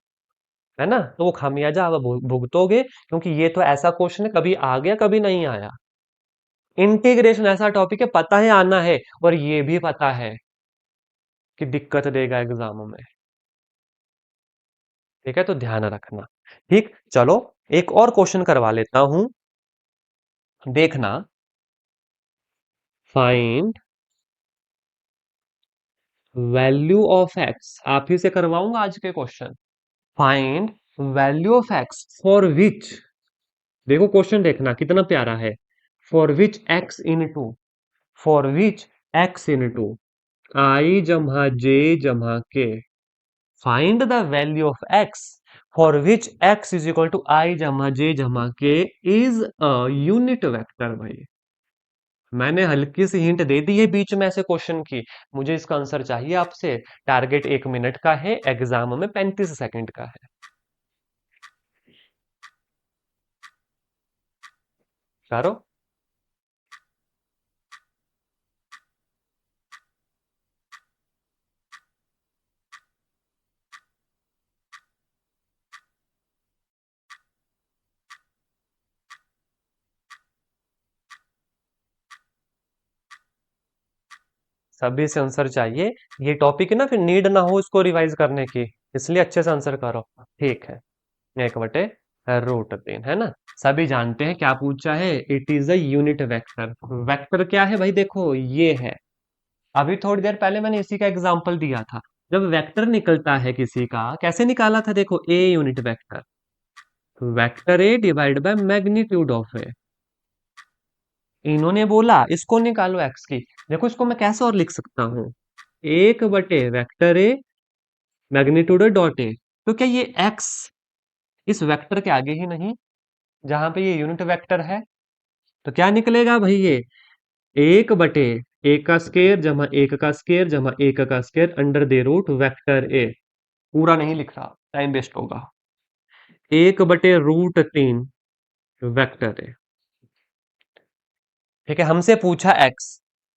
है ना, तो वो खामियाजा आप भुगतोगे, क्योंकि ये तो ऐसा क्वेश्चन है कभी आ गया कभी नहीं आया। इंटीग्रेशन ऐसा टॉपिक है पता है आना है, और ये भी पता है कि दिक्कत देगा एग्जाम में। ठीक है, तो ध्यान रखना। ठीक, चलो एक और क्वेश्चन करवा लेता हूं, देखना, फाइंड वैल्यू ऑफ एक्स, आप ही से करवाऊंगा आज के question. Find value of x for which, देखो क्वेश्चन देखना कितना प्यारा है, for which x into, for which x into I जमा जे जमा K, find the value of x for which x is equal to I जमा J जमा के इज अ यूनिट वेक्टर। भाई मैंने हल्की सी हिंट दे दी है बीच में ऐसे क्वेश्चन की, मुझे इसका आंसर चाहिए आपसे। टारगेट 1 मिनट का है, एग्जाम में 35 सेकंड का है। करो। सभी से आंसर चाहिए, ये टॉपिक है ना, फिर नीड ना हो इसको रिवाइज करने की, इसलिए अच्छे से आंसर करो। ठीक है, 1/√3, है ना। सभी जानते हैं क्या पूछा है, it is a unit vector. Vector क्या है भाई, देखो ये है, अभी थोड़ी देर पहले मैंने इसी का एग्जांपल दिया था। जब वेक्टर निकलता है किसी का, कैसे निकाला था, देखो A unit vector, vector A divide by magnitude of A. इन्होंने बोला इसको निकालो एक्स की, देखो इसको मैं कैसे और लिख सकता हूँ, 1/वेक्टर ए मैग्नीट्यूड डॉट ए, तो क्या ये एक्स इस वेक्टर के आगे ही नहीं, जहां पे ये यूनिट वेक्टर है, तो क्या निकलेगा भाई, ये 1/1 का स्केयर जमा 1 का स्केयर जमा 1 का square under the root vector A. पूरा नहीं लिख रहा, टाइम वेस्ट होगा। 1/√3 वेक्टर ए। ठीक है, हमसे पूछा एक्स,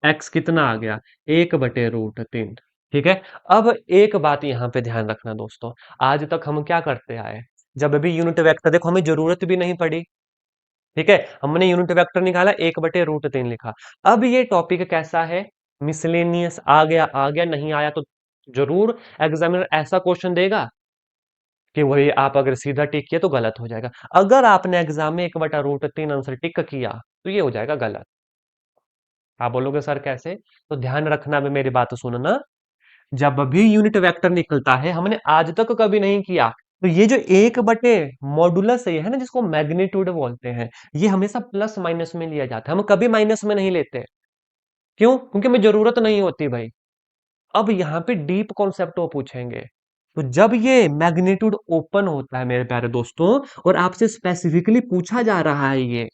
एक्स कितना आ गया, 1/√3। ठीक है, अब एक बात यहां पे ध्यान रखना दोस्तों, आज तक हम क्या करते आए, जब भी यूनिट वेक्टर, देखो हमें जरूरत भी नहीं पड़ी, ठीक है, हमने यूनिट वेक्टर निकाला 1/√3 लिखा। अब ये टॉपिक कैसा है, मिसलेनियस, आ गया नहीं आया तो जरूर एग्जामिनर ऐसा क्वेश्चन देगा कि वही आप अगर सीधा टिक किया तो गलत हो जाएगा। अगर आपने एग्जाम में 1/√3 आंसर टिक किया तो ये हो जाएगा गलत। आप बोलोगे सर कैसे? तो ध्यान रखना, में मेरी बात सुनना। जब भी यूनिट वेक्टर निकलता है, हमने आज तक कभी नहीं किया, तो ये जो 1/मॉडुलस है ना, जिसको मैग्नीट्यूड बोलते हैं, ये हमेशा प्लस माइनस में लिया जाता है, हम कभी माइनस में नहीं लेते। क्यों? क्योंकि हमें जरूरत नहीं होती भाई। अब यहाँ पे डीप कॉन्सेप्ट वो पूछेंगे। तो जब ये मैग्नीट्यूड ओपन होता है मेरे प्यारे दोस्तों, और आपसे स्पेसिफिकली पूछा जा रहा है ये,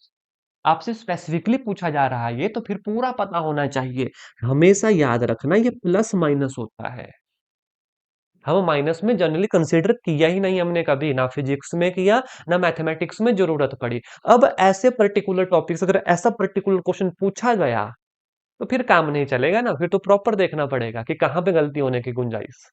आपसे स्पेसिफिकली पूछा जा रहा है ये, तो फिर पूरा पता होना चाहिए। हमेशा याद रखना, ये प्लस माइनस होता है। हम माइनस में जनरली कंसीडर किया ही नहीं हमने कभी, ना फिजिक्स में किया, ना मैथमेटिक्स में जरूरत पड़ी। अब ऐसे पर्टिकुलर टॉपिक्स, अगर ऐसा पर्टिकुलर क्वेश्चन पूछा गया, तो फिर काम नहीं चलेगा ना, फिर तो प्रॉपर देखना पड़ेगा कि कहाँ पे गलती होने की गुंजाइश।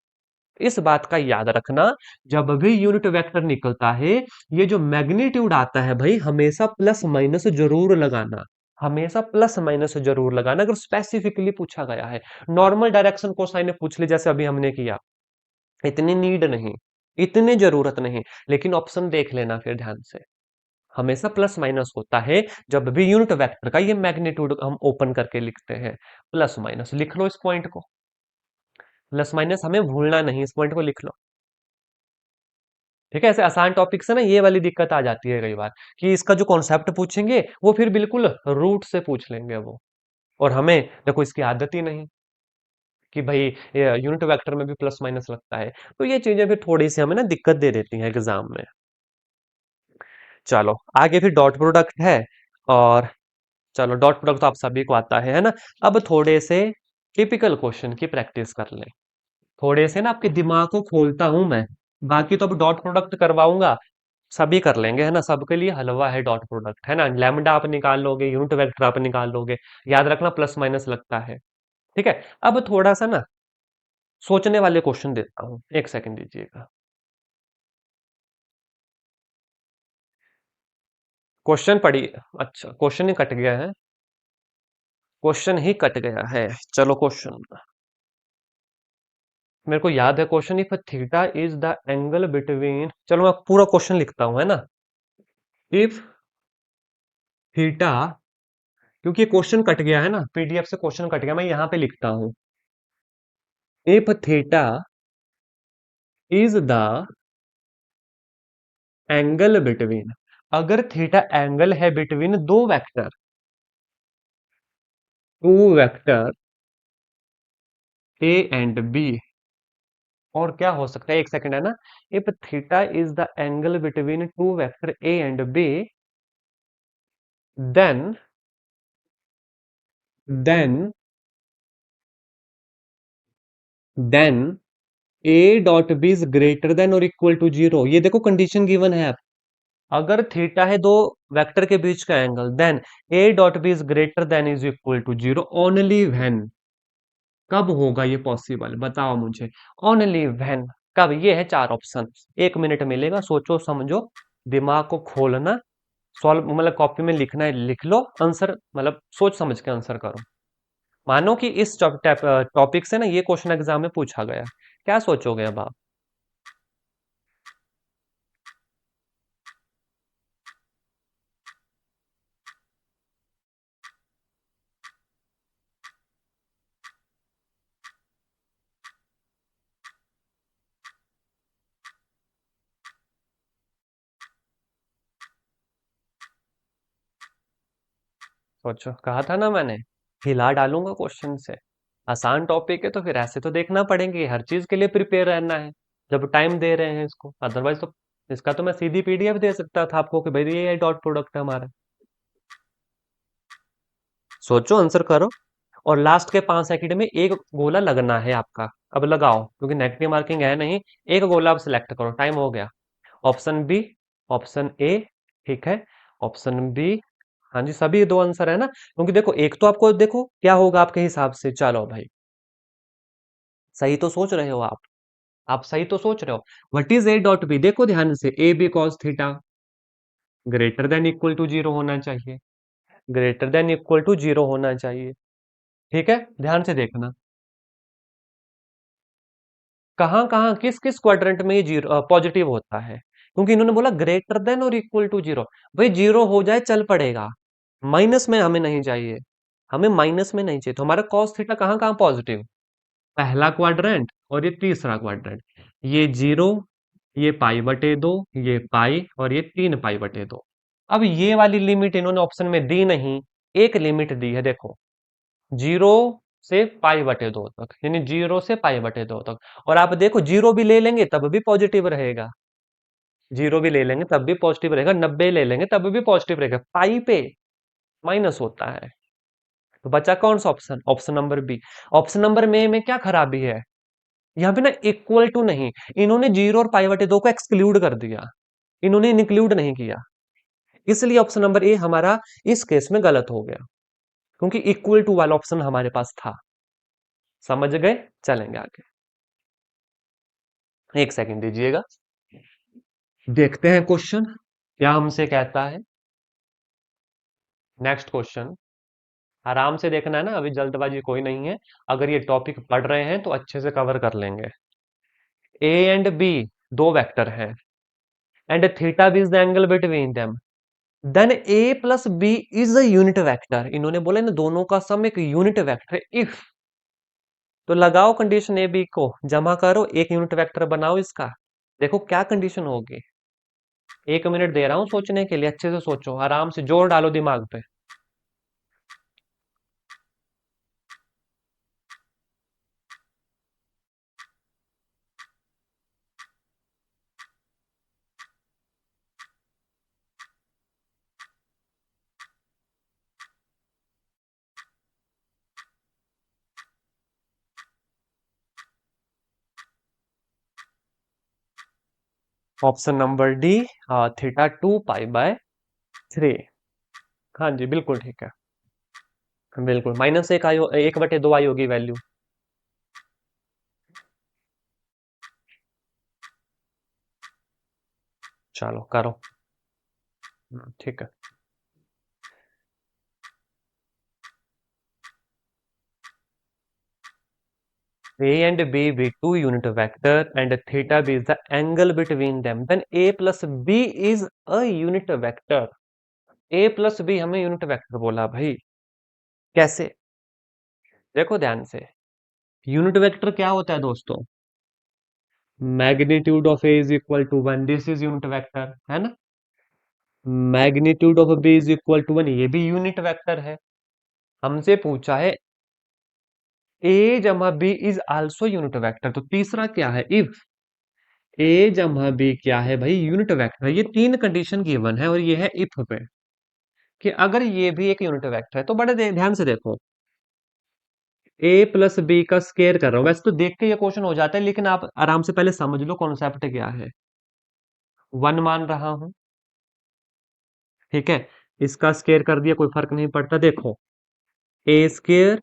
इस बात का याद रखना, जब भी यूनिट वेक्टर निकलता है, ये जो मैग्नीट्यूड आता है भाई, हमेशा प्लस माइनस जरूर लगाना। हमेशा प्लस माइनस जरूर लगाना, अगर स्पेसिफिकली पूछा गया है। नॉर्मल डायरेक्शन कोसाइन पूछ ली, जैसे अभी हमने किया, इतनी नीड नहीं, इतनी जरूरत नहीं। लेकिन ऑप्शन देख लेना फिर ध्यान से। हमेशा प्लस माइनस होता है जब भी यूनिट वेक्टर का ये मैग्नीट्यूड हम ओपन करके लिखते हैं। प्लस माइनस लिख लो इस पॉइंट को, प्लस माइनस हमें भूलना नहीं, इस पॉइंट को लिख लो। ठीक है, ऐसे आसान टॉपिक से ना ये वाली दिक्कत आ जाती है कई बार, कि इसका जो कॉन्सेप्ट पूछेंगे वो फिर बिल्कुल रूट से पूछ लेंगे वो, और हमें देखो इसकी आदत ही नहीं कि भाई यूनिट वेक्टर में भी प्लस माइनस लगता है। तो ये चीजें फिर थोड़ी सी हमें ना दिक्कत दे देती हैं एग्जाम में। चलो आगे फिर डॉट प्रोडक्ट है। और चलो डॉट प्रोडक्ट तो आप सभी को आता है ना। अब थोड़े से टिपिकल क्वेश्चन की प्रैक्टिस कर ले, थोड़े से ना आपके दिमाग को खोलता हूं मैं। बाकी तो अब डॉट प्रोडक्ट करवाऊंगा, सभी कर लेंगे है ना, सबके लिए हलवा है डॉट प्रोडक्ट, है ना। लैम्डा आप निकाल लोगे, यूनिट वेक्टर आप निकाल लोगे, याद रखना प्लस माइनस लगता है। ठीक है, अब थोड़ा सा ना सोचने वाले क्वेश्चन देता हूँ, एक सेकंड दीजिएगा। क्वेश्चन पढ़िए। अच्छा, क्वेश्चन ही कट गया है, क्वेश्चन ही कट गया है। चलो क्वेश्चन मेरे को याद है, question if theta is the angle between, चलो मैं पूरा क्वेश्चन लिखता हूं है ना। इफ थीटा, क्योंकि क्वेश्चन कट गया है ना, पीडीएफ से क्वेश्चन कट गया, मैं यहां पे लिखता हूं। If theta is the angle between, अगर थीटा एंगल है बिटवीन दो vector, two vector A and B, और क्या हो सकता है, एक सेकंड है ना। If theta is the angle between two vector A and B, then then then A dot B is greater than और इक्वल टू जीरो। ये देखो कंडीशन गिवन है। अगर थीटा है दो वेक्टर के बीच का angle, then A dot B is greater than is equal to zero only when, कब होगा ये पॉसिबल बताओ मुझे। ओनली व्हेन, कब? ये है चार ऑप्शन, 1 मिनट मिलेगा, सोचो समझो, दिमाग को खोलना, सॉल्व मतलब कॉपी में लिखना है लिख लो, आंसर मतलब सोच समझ के आंसर करो। मानो कि इस टॉपिक से ना ये क्वेश्चन एग्जाम में पूछा गया, क्या सोचोगे अब आप? सोचो, कहा था ना मैंने, हिला डालूंगा क्वेश्चन से। आसान टॉपिक है तो फिर ऐसे तो देखना पड़ेंगे, हर चीज के लिए प्रिपेयर रहना है जब टाइम दे रहे हैं इसको, अदरवाइज तो इसका तो मैं सीधी पीडीएफ दे सकता था आपको कि भाई ये डॉट प्रोडक्ट है हमारा। सोचो, आंसर करो, और लास्ट के 5 सेकंड में एक गोला लगना है आपका। अब लगाओ, क्योंकि नेगेटिव मार्किंग है नहीं। एक गोला आप सिलेक्ट करो, टाइम हो गया। ऑप्शन बी, ऑप्शन ए, ठीक है, ऑप्शन बी। हाँ जी, सभी दो आंसर है ना, क्योंकि देखो एक तो आपको देखो क्या होगा आपके हिसाब से। चलो भाई, सही तो सोच रहे हो आप सही तो सोच रहे हो। What is A dot B, देखो ध्यान से, A B cos theta greater than equal to zero होना चाहिए, greater than equal to zero होना चाहिए। ठीक है, ध्यान से देखना। कहाँ कहाँ किस किस क्वाड्रेंट में ये जीरो पॉजिटिव होता है, क्योंकि इन्होंने बोला ग्रेटर देन और इक्वल टू जीरो। भाई जीरो हो जाए चल पड़ेगा, माइनस में हमें नहीं चाहिए, हमें माइनस में नहीं चाहिए। तो हमारा कॉस थीटा कहाँ कहाँ पॉजिटिव, पहला क्वाड्रेंट और ये तीसरा क्वाड्रेंट। ये जीरो, ये पाई बटे दो, ये पाई और ये 3 पाई बटे 2। अब ये वाली लिमिट इन्होंने ऑप्शन में दी नहीं, एक लिमिट दी है देखो, जीरो से पाई बटे 2 तक, यानी जीरो से पाई बटे 2 तक। और आप देखो जीरो भी ले लेंगे तब भी पॉजिटिव रहेगा, जीरो भी ले लेंगे तब भी पॉजिटिव रहेगा, 90 ले लेंगे तब भी पॉजिटिव रहेगा, पाई पे माइनस होता है। तो बचा कौन सा option, option number B. Option number में क्या खराबी है, यहाँ पे ना इक्वल टू नहीं, इन्होंने जीरो और पाई बटे 2 को एक्सक्लूड कर दिया, इन्होंने इंक्लूड नहीं किया, इसलिए ऑप्शन नंबर ए हमारा इस केस में गलत हो गया, क्योंकि इक्वल टू वाला ऑप्शन हमारे पास था। समझ गए, चलेंगे आगे। एक सेकंड दीजिएगा, देखते हैं क्वेश्चन क्या हमसे कहता है। नेक्स्ट क्वेश्चन, आराम से देखना है ना, अभी जल्दबाजी कोई नहीं है, अगर ये टॉपिक पढ़ रहे हैं तो अच्छे से कवर कर लेंगे। ए एंड बी दो वेक्टर हैं, and theta B is the angle between them, then A plus B is a unit vector. इन्होंने बोला ना दोनों का सम एक यूनिट वेक्टर है, इफ, तो लगाओ कंडीशन ए बी को, जमा करो, एक यूनिट वेक्टर बनाओ इसका, देखो क्या कंडीशन होगी। 1 मिनट दे रहा हूं सोचने के लिए, अच्छे से सोचो, आराम से जोर डालो दिमाग पे। Option number D, theta 2 pi by 3। हाँ जी बिल्कुल ठीक है, बिल्कुल माइनस एक आई, 1/2 आई होगी वैल्यू। चलो करो। ठीक है। A and B be two unit vector and theta b is the angle between them, then A plus B is a unit vector। A plus B हमें यूनिट वेक्टर बोला भाई, कैसे, देखो ध्यान से, यूनिट वेक्टर क्या होता है दोस्तों, magnitude of A is equal to 1, this is unit vector है ना, magnitude of B is equal to 1, ये भी यूनिट वेक्टर है। हमसे पूछा है ए जमा B is also unit vector, तो तीसरा क्या है, इफ ए जमा बी क्या है भाई, यूनिट वेक्टर है। ये तीन कंडीशन गिवन है और ये है इफ पे, कि अगर ये भी एक यूनिट वेक्टर है, तो बड़े ध्यान से देखो, ए प्लस बी का स्केयर कर रहा हूं, वैसे तो देख के ये क्वेश्चन हो जाता है, लेकिन आप आराम से पहले समझ लो कॉन्सेप्ट क्या है। 1 मान रहा हूं, ठीक है, इसका स्केयर कर दिया, कोई फर्क नहीं पड़ता। देखो ए स्केयर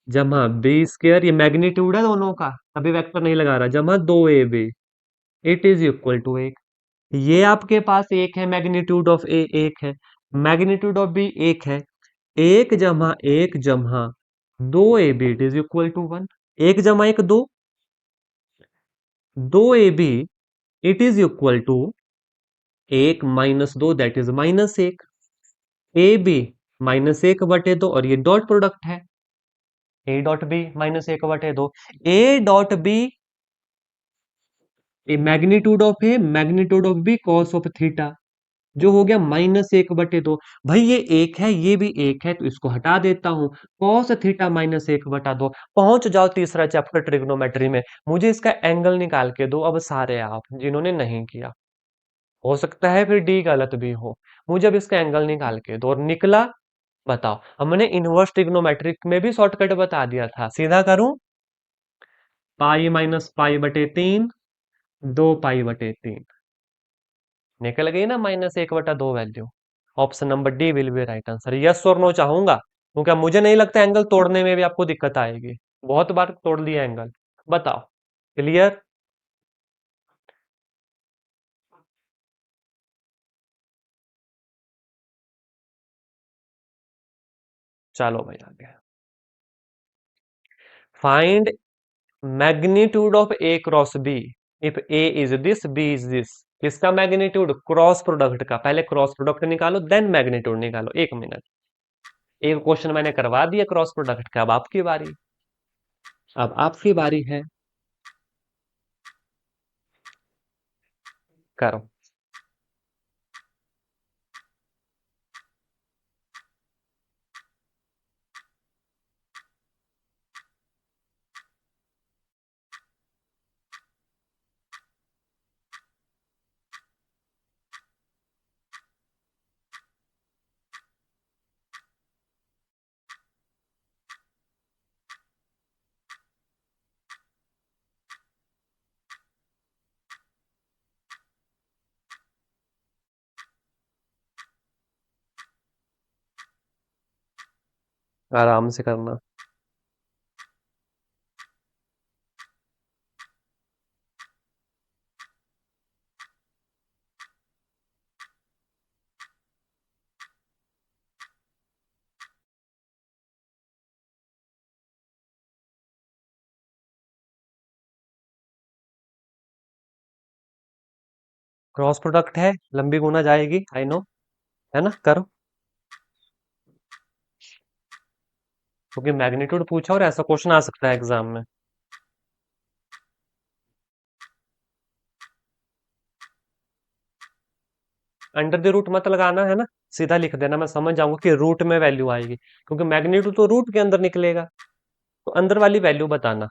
जमा बी स्केयर, ये मैग्नीट्यूड है दोनों का, अभी वेक्टर नहीं लगा रहा, जमा 2ab, it is equal to 1। ये आपके पास एक है, मैग्नीट्यूड ऑफ ए एक है, मैग्नीट्यूड ऑफ बी एक है, 1 जमा 1 जमा 2ab it is equal to 1। 1 जमा 1 2, 2ab it is equal to 1 - 2 that is -1, A B -1/2, और ये डॉट प्रोडक्ट है, A dot B -1/2, A dot B A magnitude of A magnitude of B cos of theta, जो हो गया -1/2। भाई ये एक है, ये भी एक है, तो इसको हटा देता हूं, कॉस थीटा -1/2। पहुंच जाओ तीसरा चैप्टर ट्रिग्नोमेट्री में, मुझे इसका एंगल निकाल के दो अब सारे आप जिन्होंने नहीं किया, हो सकता है फिर डी गलत भी हो, मुझे अब इसका एंगल निकाल के दो, और निकला, बताओ। हमने इनवर्स ट्रिग्नोमेट्रिक में भी शॉर्टकट बता दिया था, सीधा करूं, पाई - पाई/3, 2 पाई/3, निकल गई ना -1/2 value. Option number D will be right answer. Yes और नो चाहूंगा, क्योंकि अब मुझे नहीं लगता एंगल तोड़ने में भी आपको दिक्कत आएगी, बहुत बार तोड़ लिया एंगल। बताओ, क्लियर। चलो भाई आगे, find magnitude of A cross B, if A is this B is this. किसका मैग्नीट्यूड? क्रॉस प्रोडक्ट का। पहले क्रॉस प्रोडक्ट निकालो देन मैग्नीट्यूड निकालो। एक मिनट, एक क्वेश्चन मैंने करवा दिया क्रॉस प्रोडक्ट का, अब आपकी बारी। अब आपकी बारी है, करो। आराम से करना। क्रॉस प्रोडक्ट है, लंबी गुना जाएगी, आई नो, है ना, करो। क्योंकि मैग्नीट्यूड पूछा और ऐसा क्वेश्चन आ सकता है एग्जाम में। अंडर द रूट मत लगाना, है ना, सीधा लिख देना, मैं समझ जाऊंगा कि रूट में वैल्यू आएगी, क्योंकि मैग्नीट्यूड तो रूट के अंदर निकलेगा, तो अंदर वाली वैल्यू बताना।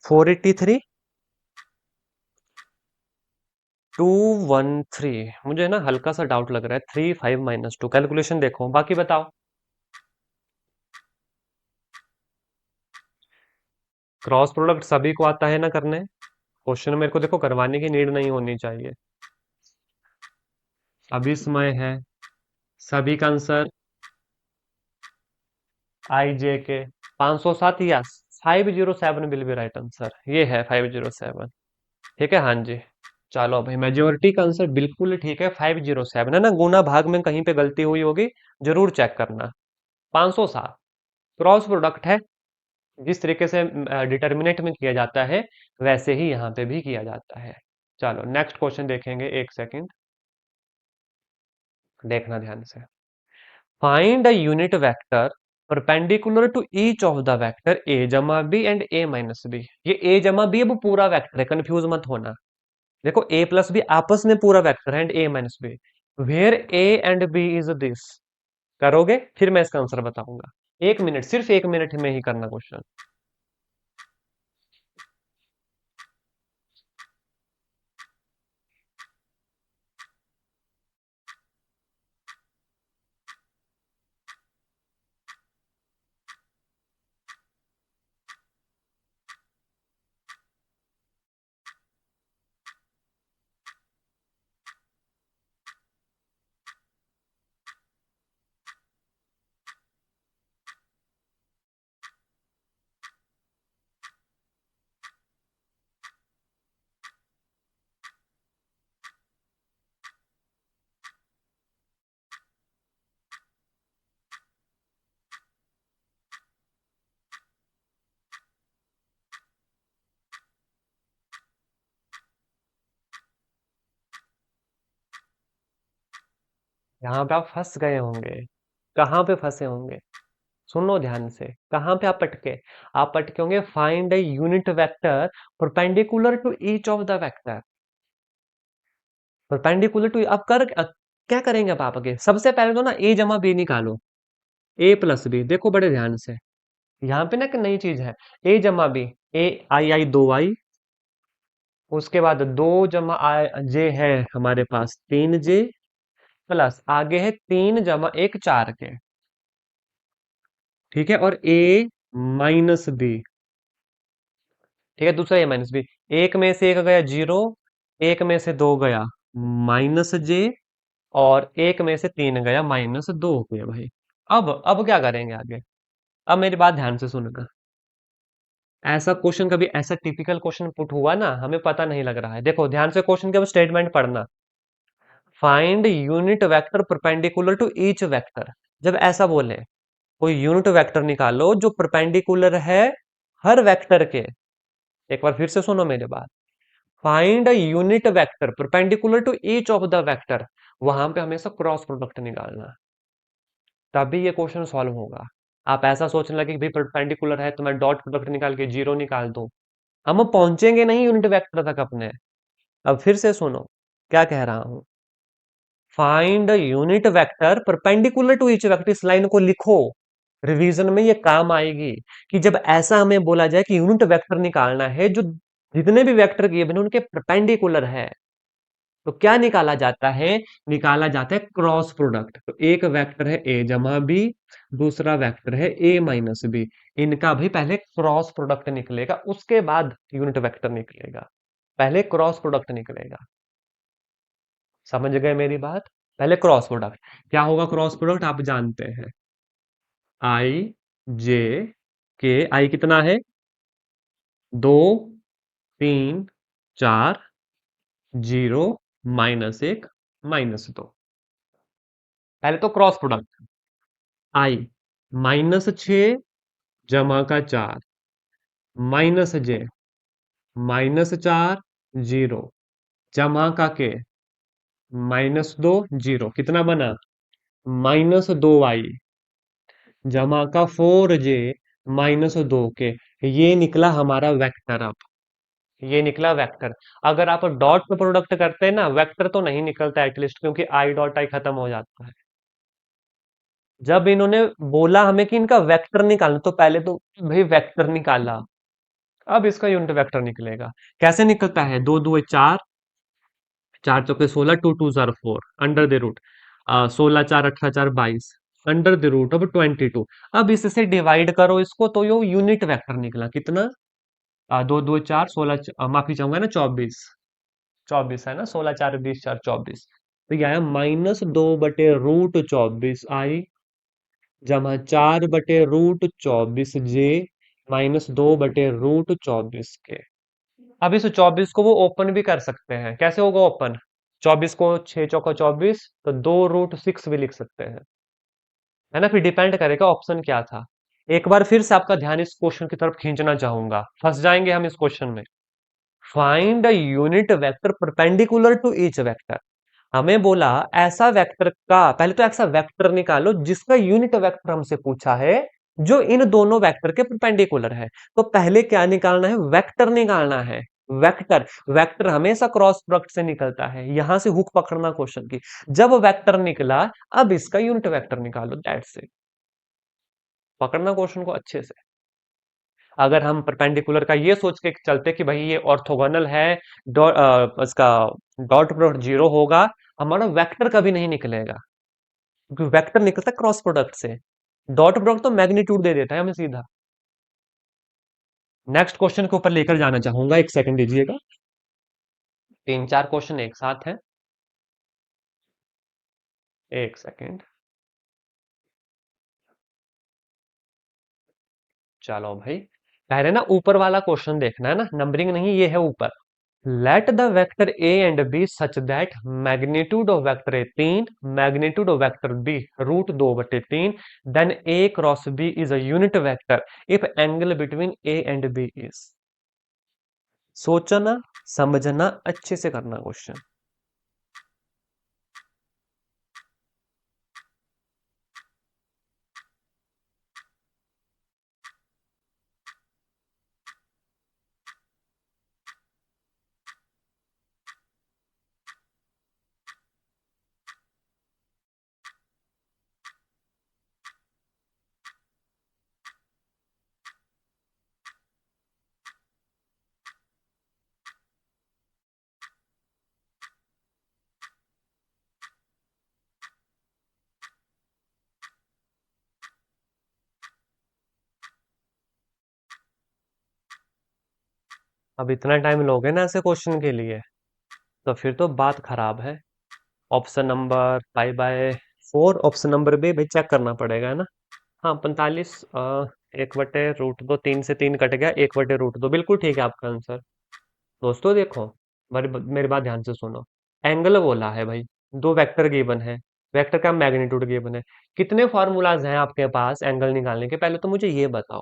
483, 213। मुझे ना हल्का सा डाउट लग रहा है, 3 5 - 2, कैलकुलेशन देखो, बाकी बताओ। क्रॉस प्रोडक्ट सभी को आता है ना करने, क्वेश्चन मेरे को देखो करवाने की नीड नहीं होनी चाहिए। अभी समय है, सभी का आंसर आई जे के 507 या 507 विल बी राइट आंसर, ये है 507। ठीक है, हाँ जी। चलो भाई, मेजोरिटी का आंसर बिल्कुल ठीक है, 507 है ना, गुना भाग में कहीं पे गलती हुई होगी, जरूर चेक करना। 507 क्रॉस प्रोडक्ट है, जिस तरीके से डिटर्मिनेंट में किया जाता है वैसे ही यहाँ पे भी किया जाता है। चलो नेक्स्ट क्वेश्चन देखेंगे, एक सेकंड, देखना ध्यान से। Find a unit vector perpendicular to each of the vector A जमा B and A minus B. ये ए जमा बी अब पूरा वेक्टर है, कंफ्यूज मत होना। देखो ए प्लस बी आपस में पूरा वेक्टर है, and A minus B, where A and B is this. करोगे फिर मैं इसका आंसर बताऊंगा। एक मिनट, सिर्फ एक मिनट में ही करना क्वेश्चन। यहाँ पे आप फंस गए होंगे। कहाँ पे फंसे होंगे? सुनो ध्यान से, कहाँ पे आप अटके? आप अटके होंगे find a unit vector perpendicular to each of the vector. Perpendicular to, अब क्या करेंगे अब आप आगे? सबसे पहले तो ना ए जमा बी निकालो, ए प्लस बी, देखो बड़े ध्यान से। यहाँ पे ना एक नई चीज है, ए जमा बी, ए आई आई 2 आई, उसके बाद 2 जमा जे है हमारे पास 3 जे, प्लस आगे है 3 जमा 1 4 के। ठीक है, और ए माइनस बी। ठीक है, दूसरा ए माइनस बी। एक में से एक गया 0, एक में से 2 गया -जे, और एक में से 3 गया -2 गया भाई। अब क्या करेंगे आगे? अब मेरी बात ध्यान से सुनना। ऐसा क्वेश्चन कभी, ऐसा टिपिकल क्वेश्चन पुट हुआ ना, हमें पता नहीं लग रहा है। देखो ध्यान से क्वेश्चन के अब स्टेटमेंट पढ़ना। Find unit vector perpendicular to each vector, जब ऐसा बोले कोई यूनिट वेक्टर निकालो जो परपेंडिकुलर है हर वेक्टर के। एक बार फिर से सुनो मेरे बात। Find a unit vector perpendicular to each of the vector. वहां पे हमेशा क्रॉस प्रोडक्ट निकालना है, तभी ये क्वेश्चन सॉल्व होगा। आप ऐसा सोचने लगे कि भाई परपेंडिकुलर है तो मैं डॉट प्रोडक्ट निकाल के जीरो निकाल दूं, हम पहुंचेंगे नहीं यूनिट वेक्टर तक अपने। अब फिर से सुनो क्या कह रहा हूं। Find unit vector perpendicular to each vector, इस लाइन को लिखो, रिवीजन में ये काम आएगी। कि जब ऐसा हमें बोला जाए कि यूनिट वेक्टर निकालना है जो जितने भी वेक्टर गिवन है उनके परपेंडिकुलर है, तो क्या निकाला जाता है? निकाला जाता है क्रॉस प्रोडक्ट। तो एक वेक्टर है ए जमा बी, दूसरा वेक्टर है ए माइनस बी, इनका भी पहले क्रॉस प्रोडक्ट निकलेगा, उसके बाद यूनिट वेक्टर निकलेगा। पहले क्रॉस प्रोडक्ट निकलेगा। समझ गए मेरी बात? पहले क्रॉस प्रोडक्ट। क्या होगा क्रॉस प्रोडक्ट आप जानते हैं, आई जे के। आई कितना है? 2 3 4, 0 -1 -2। पहले तो क्रॉस प्रोडक्ट। आई -6 जमा का 4 -j -4 0 जमा का के -2 0, कितना बना? -2i जमा का 4j -2k। ये निकला हमारा वेक्टर। अब ये निकला वेक्टर। अगर आप डॉट प्रोडक्ट करते हैं ना, वेक्टर तो नहीं निकलता एटलीस्ट, क्योंकि आई डॉट आई खत्म हो जाता है। जब इन्होंने बोला हमें कि इनका वेक्टर निकालना, तो पहले तो भाई वेक्टर निकाला, अब इसका यूनिट वेक्टर निकलेगा। कैसे निकलता है? 2 2 4, 4 चौके 16, 2 2 4 4, under the root 16 4 18 4 22, under the root अब 22। अब इससे डिवाइड करो इसको, तो ये यूनिट वेक्टर निकला कितना? 2 2 4 16, माफी चाहूंगा ना, 24। 24 है ना, 16 4 20 4 24। तो यह आया -2/√24 आई जमा 4/√24 जे -2/√24 के। अब इस 24 को वो ओपन भी कर सकते हैं। कैसे होगा ओपन? 24 को 6 चौका 24, तो 2√6 भी लिख सकते हैं, है ना। फिर डिपेंड करेगा ऑप्शन क्या था। एक बार फिर से आपका ध्यान इस क्वेश्चन की तरफ खींचना चाहूंगा, फंस जाएंगे हम इस क्वेश्चन में। Find a unit vector perpendicular to each vector. हमें बोला ऐसा वेक्टर का, पहले तो ऐसा वेक्टर निकालो जिसका यूनिट वेक्टर हमसे पूछा है जो इन दोनों वेक्टर के परपेंडिकुलर है। तो पहले क्या निकालना है? वेक्टर निकालना है। वेक्टर, वेक्टर हमेशा क्रॉस प्रोडक्ट से निकलता है, यहां से हुक पकड़ना क्वेश्चन की। जब वेक्टर निकला, अब इसका यूनिट वेक्टर निकालो, दैट से पकड़ना क्वेश्चन को अच्छे से। अगर हम परपेंडिकुलर का ये सोच के चलते कि भाई ये ऑर्थोगोनल है, इसका डॉट प्रोडक्ट जीरो होगा, हमारा वेक्टर कभी नहीं निकलेगा, क्योंकि वेक्टर निकलता है क्रॉस प्रोडक्ट से। डॉट प्रोडक्ट तो मैग्नीट्यूड दे देता है हमें सीधा। नेक्स्ट क्वेश्चन के ऊपर लेकर जाना चाहूंगा, एक सेकंड दीजिएगा। 3 4 क्वेश्चन एक साथ हैं, एक सेकंड। चलो भाई, पहले ना ऊपर वाला क्वेश्चन देखना है ना, नंबरिंग नहीं, ये है ऊपर। Let the vector A and B such that magnitude of vector A 3, magnitude of vector B √2/3, then A cross B is a unit vector if angle between A and B is. सोचना, समझना, अच्छे से करना question. अब इतना time लोगे ना ऐसे क्वेश्चन के लिए, तो फिर तो बात खराब है। Option number 5/4, option number B भाई चेक करना पड़ेगा, है ना। हाँ 45, 1/√2, 3 से 3 कट गया, 1/√2, बिल्कुल ठीक है आपका आंसर। दोस्तों देखो, मेरी बात ध्यान से सुनो। एंगल बोला है भाई, दो वेक्टर गिवन है, वेक्टर का मैग्नीट्यूड गिवन है। कितने फॉर्मूलाज हैं आपके पास एंगल निकालने के, पहले तो मुझे ये बताओ।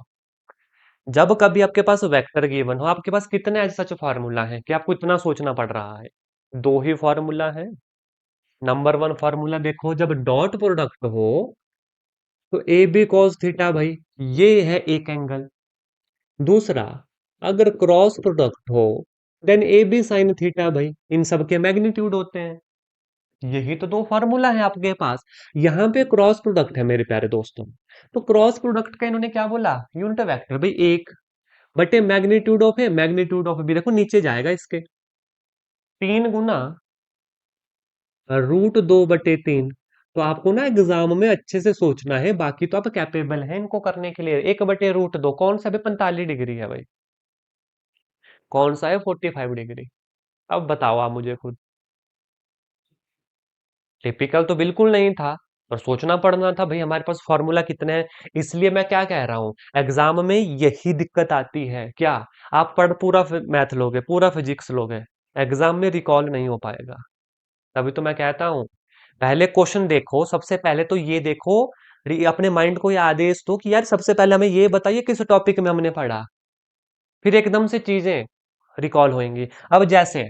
जब कभी आपके पास वेक्टर गिवन हो, आपके पास कितने ऐसे सच फॉर्मूला है कि आपको इतना सोचना पड़ रहा है? दो ही फॉर्मूला है। नंबर वन फॉर्मूला देखो, जब डॉट प्रोडक्ट हो तो ए बी कॉस थीटा भाई, ये है एक एंगल। दूसरा, अगर क्रॉस प्रोडक्ट हो then A B sine theta भाई, इन सब के मैग्नीट्यूड होते हैं। यही तो दो फॉर्मूला है आपके पास। यहाँ पे क्रॉस प्रोडक्ट है मेरे प्यारे दोस्तों, तो क्रॉस प्रोडक्ट का इन्होंने क्या बोला, यूनिट वेक्टर भाई एक बटे मैग्नीट्यूड ऑफ है, मैग्नीट्यूड ऑफ भी देखो नीचे जाएगा इसके, 3 गुना √2/3। तो आपको ना एग्जाम में अच्छे से सोचना है, बाकी तो आप कैपेबल हैं इनको करने के लिए। 1/√2 कौन सा भी 45 डिग्री है भाई, कौन सा है 45 डिग्री? अब बताओ आप मुझे खुद। टिपिकल तो बिल्कुल नहीं था, पर सोचना पड़ना था भाई, हमारे पास फॉर्मूला कितने हैं। इसलिए मैं क्या कह रहा हूं, एग्जाम में यही दिक्कत आती है क्या, आप पढ़ पूरा मैथ लोगे, पूरा फिजिक्स लोगे, एग्जाम में रिकॉल नहीं हो पाएगा। तभी तो मैं कहता हूँ, पहले क्वेश्चन देखो, सबसे पहले तो ये देखो, अपने माइंड को ये आदेश दो कि यार सबसे पहले हमें ये बताइए किस टॉपिक में हमने पढ़ा, फिर एकदम से चीजें रिकॉल होंगी। अब जैसे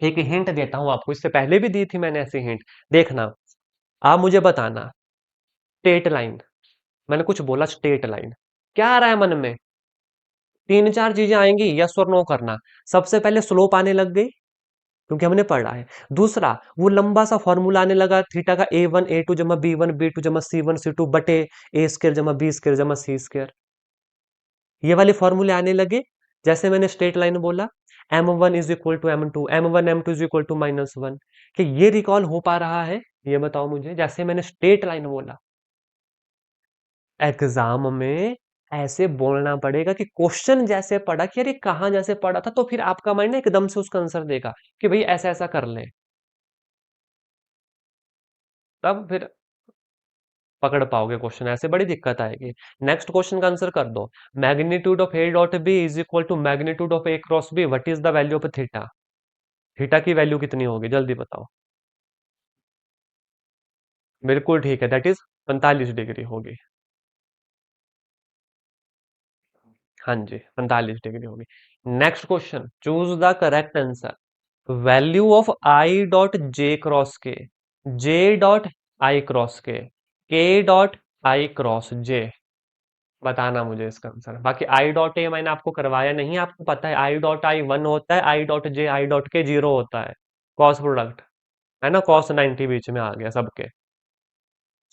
एक हिंट देता हूं आपको, इससे पहले भी दी थी मैंने ऐसी हिंट, देखना। आप मुझे बताना, स्ट्रेट लाइन, मैंने कुछ बोला स्ट्रेट लाइन, क्या आ रहा है मन में? तीन चार चीजें आएंगी, यस और नो करना। सबसे पहले स्लोप आने लग गई, क्योंकि हमने पढ़ा है। दूसरा, वो लंबा सा फॉर्मूला आने लगा थीटा का, A1 A2 जमा B1 B2 जमा C1 C2 बटे A² जमा B² जमा C²। ये वाले फॉर्मूले आने लगे। जैसे मैंने स्ट्रेट लाइन बोला, M1 = M2, M1 M2 = -1, कि ये रिकॉल हो पा रहा है? ये बताओ मुझे, जैसे मैंने स्ट्रेट लाइन बोला। एग्जाम में ऐसे बोलना पड़ेगा कि क्वेश्चन जैसे पढ़ा कि अरे कहां जैसे पढ़ा था, तो फिर आपका माइंड ना एकदम से उसका आंसर देगा कि भाई ऐसा ऐसा कर ले, तब फिर पकड़ पाओगे क्वेश्चन, ऐसे बड़ी दिक्कत आएगी। नेक्स्ट क्वेश्चन का आंसर कर दो। Magnitude of A dot B is equal to magnitude of A cross B, what is the value of theta? Theta की वैल्यू कितनी होगी, जल्दी बताओ। बिल्कुल ठीक है, दैट इज 45 डिग्री होगी। हाँ जी, 45 डिग्री होगी। Next question, choose the correct answer. Value of I dot J cross J dot I cross के डॉट आई क्रॉस जे, बताना मुझे इसका आंसर। बाकी आई डॉट ए मैंने आपको करवाया नहीं, आपको पता है आई डॉट आई 1 होता है, I dot J I dot के 0 होता है, कॉस प्रोडक्ट है ना, cos 90 बीच में आ गया सबके।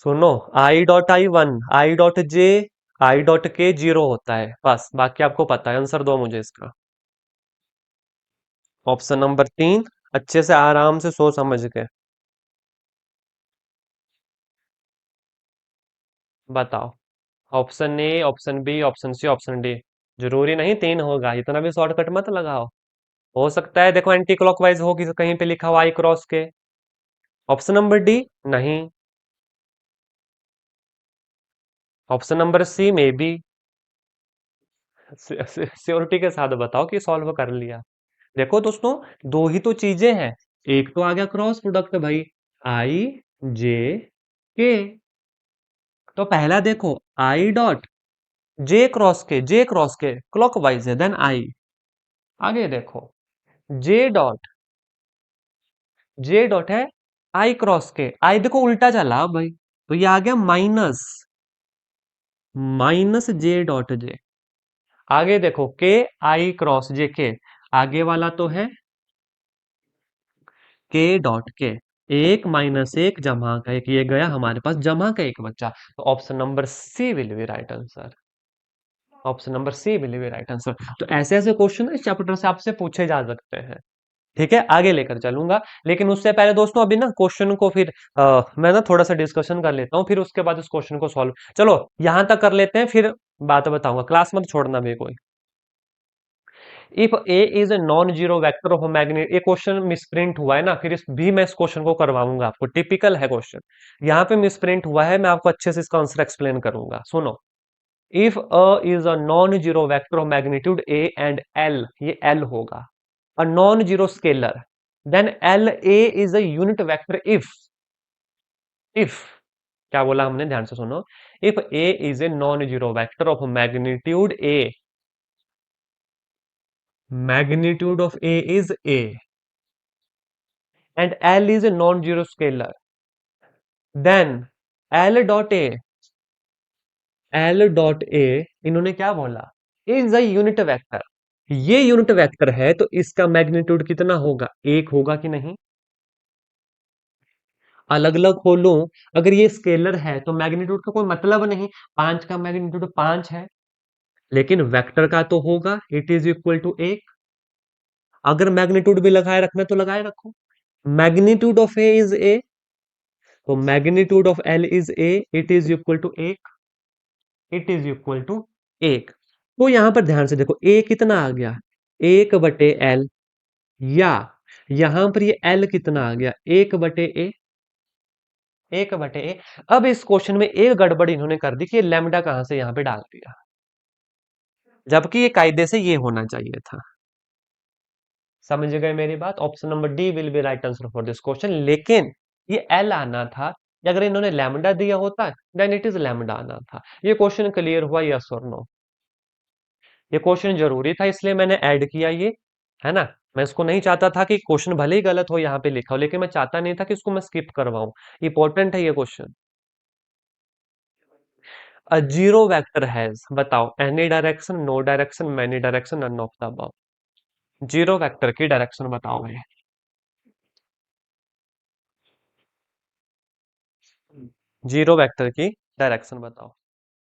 सुनो, I.I 1 I.J I.K 0 होता है बस, बाकी आपको पता है। आंसर दो मुझे इसका। ऑप्शन नंबर 3, अच्छे से आराम से सोच समझ के बताओ। Option A, option B, option C, option D. जरूरी नहीं तीन होगा, इतना भी शॉर्टकट मत लगाओ। हो सकता है देखो एंटी क्लॉकवाइज हो कि कहीं पे लिखा हुआ आई क्रॉस के। ऑप्शन नंबर डी नहीं। ऑप्शन नंबर सी में बी। श्योरिटी के साथ बताओ कि सॉल्व कर लिया। देखो दोस्तों, दो ही तो चीजें हैं, एक तो आ गया क्रॉस प्रोडक्ट भाई, आई जे के। तो पहला देखो, आई डॉट जे क्रॉस के क्लॉकवाइज है, देन आई। आगे देखो, जे डॉट है आई क्रॉस के, आई देखो उल्टा चला भाई, तो ये आ गया माइनस जे डॉट जे। आगे देखो, के आई क्रॉस जे के, आगे वाला तो है के डॉट के, एक माइनस एक जमा का एक, ये गया हमारे पास जमा का एक बच्चा। तो option number C will be right answer. Option number C will be right answer. तो ऐसे ऐसे क्वेश्चन इस चैप्टर से आपसे पूछे जा सकते हैं। ठीक है, आगे लेकर चलूंगा, लेकिन उससे पहले दोस्तों अभी ना क्वेश्चन को फिर मैं ना थोड़ा सा डिस्कशन कर लेता हूँ, फिर उसके बाद इस क्वेश्चन को सॉल्व, चलो यहां तक कर लेते हैं, फिर बात बताऊंगा, क्लास मत छोड़ना भी कोई। If A is a non zero vector of magnet, ये क्वेश्चन मिसप्रिंट हुआ है ना, फिर इस भी मैं इस क्वेश्चन को करवाऊंगा आपको, टिपिकल है क्वेश्चन। यहाँ पे मिसप्रिंट हुआ है, मैं आपको अच्छे से इसका आंसर एक्सप्लेन करूंगा, सुनो। If a is a non zero vector of magnitude A and L, ये एल होगा, a non zero scalar, then L A is a unit vector if if, क्या बोला हमने, ध्यान से सुनो। If A is a non zero vector of magnitude A, magnitude of A is A, and L is a non zero scalar, then L dot A, L dot A, इन्होंने क्या बोला, is a unit vector. ये unit vector है तो इसका magnitude कितना होगा, एक होगा कि नहीं। अलग अलग हो लूं, अगर ये स्केलर है तो मैग्नीट्यूड का कोई मतलब नहीं, 5 का मैग्नीट्यूड 5 है, लेकिन वेक्टर का तो होगा, इट इज इक्वल टू एक। अगर मैग्नीट्यूड भी लगाए रखना तो लगाए रखो। Magnitude of A is A, तो magnitude of L is A, it is equal to एक, इट इज इक्वल टू एक। तो यहां पर ध्यान से देखो, ए कितना आ गया, एक बटे एल, या यहां पर ये एल कितना आ गया, एक बटे ए, एक बटे ए। अब इस क्वेश्चन में एक गड़बड़ इन्होंने कर दी कि ये लैम्डा कहां से यहां पे डाल दिया, जबकि ये कायदे से ये होना चाहिए था। समझ गए मेरी बात, option number D will be right answer for this question. लेकिन ये एल आना था, अगर इन्होंने लैम्डा दिया होता देन इट इज लैम्डा आना था। ये क्वेश्चन क्लियर हुआ, यस और नो। ये क्वेश्चन जरूरी था इसलिए मैंने ऐड किया ये, है ना। मैं इसको नहीं चाहता था कि क्वेश्चन भले ही गलत हो यहाँ पे लिखा हो, लेकिन मैं चाहता नहीं था कि इसको मैं स्किप करवाऊं। इंपॉर्टेंट है ये question. A zero vector has, बताओ, any direction, no direction, many direction, none of the above. Zero vector की डायरेक्शन बताओ भाई। जीरो वेक्टर की डायरेक्शन बताओ।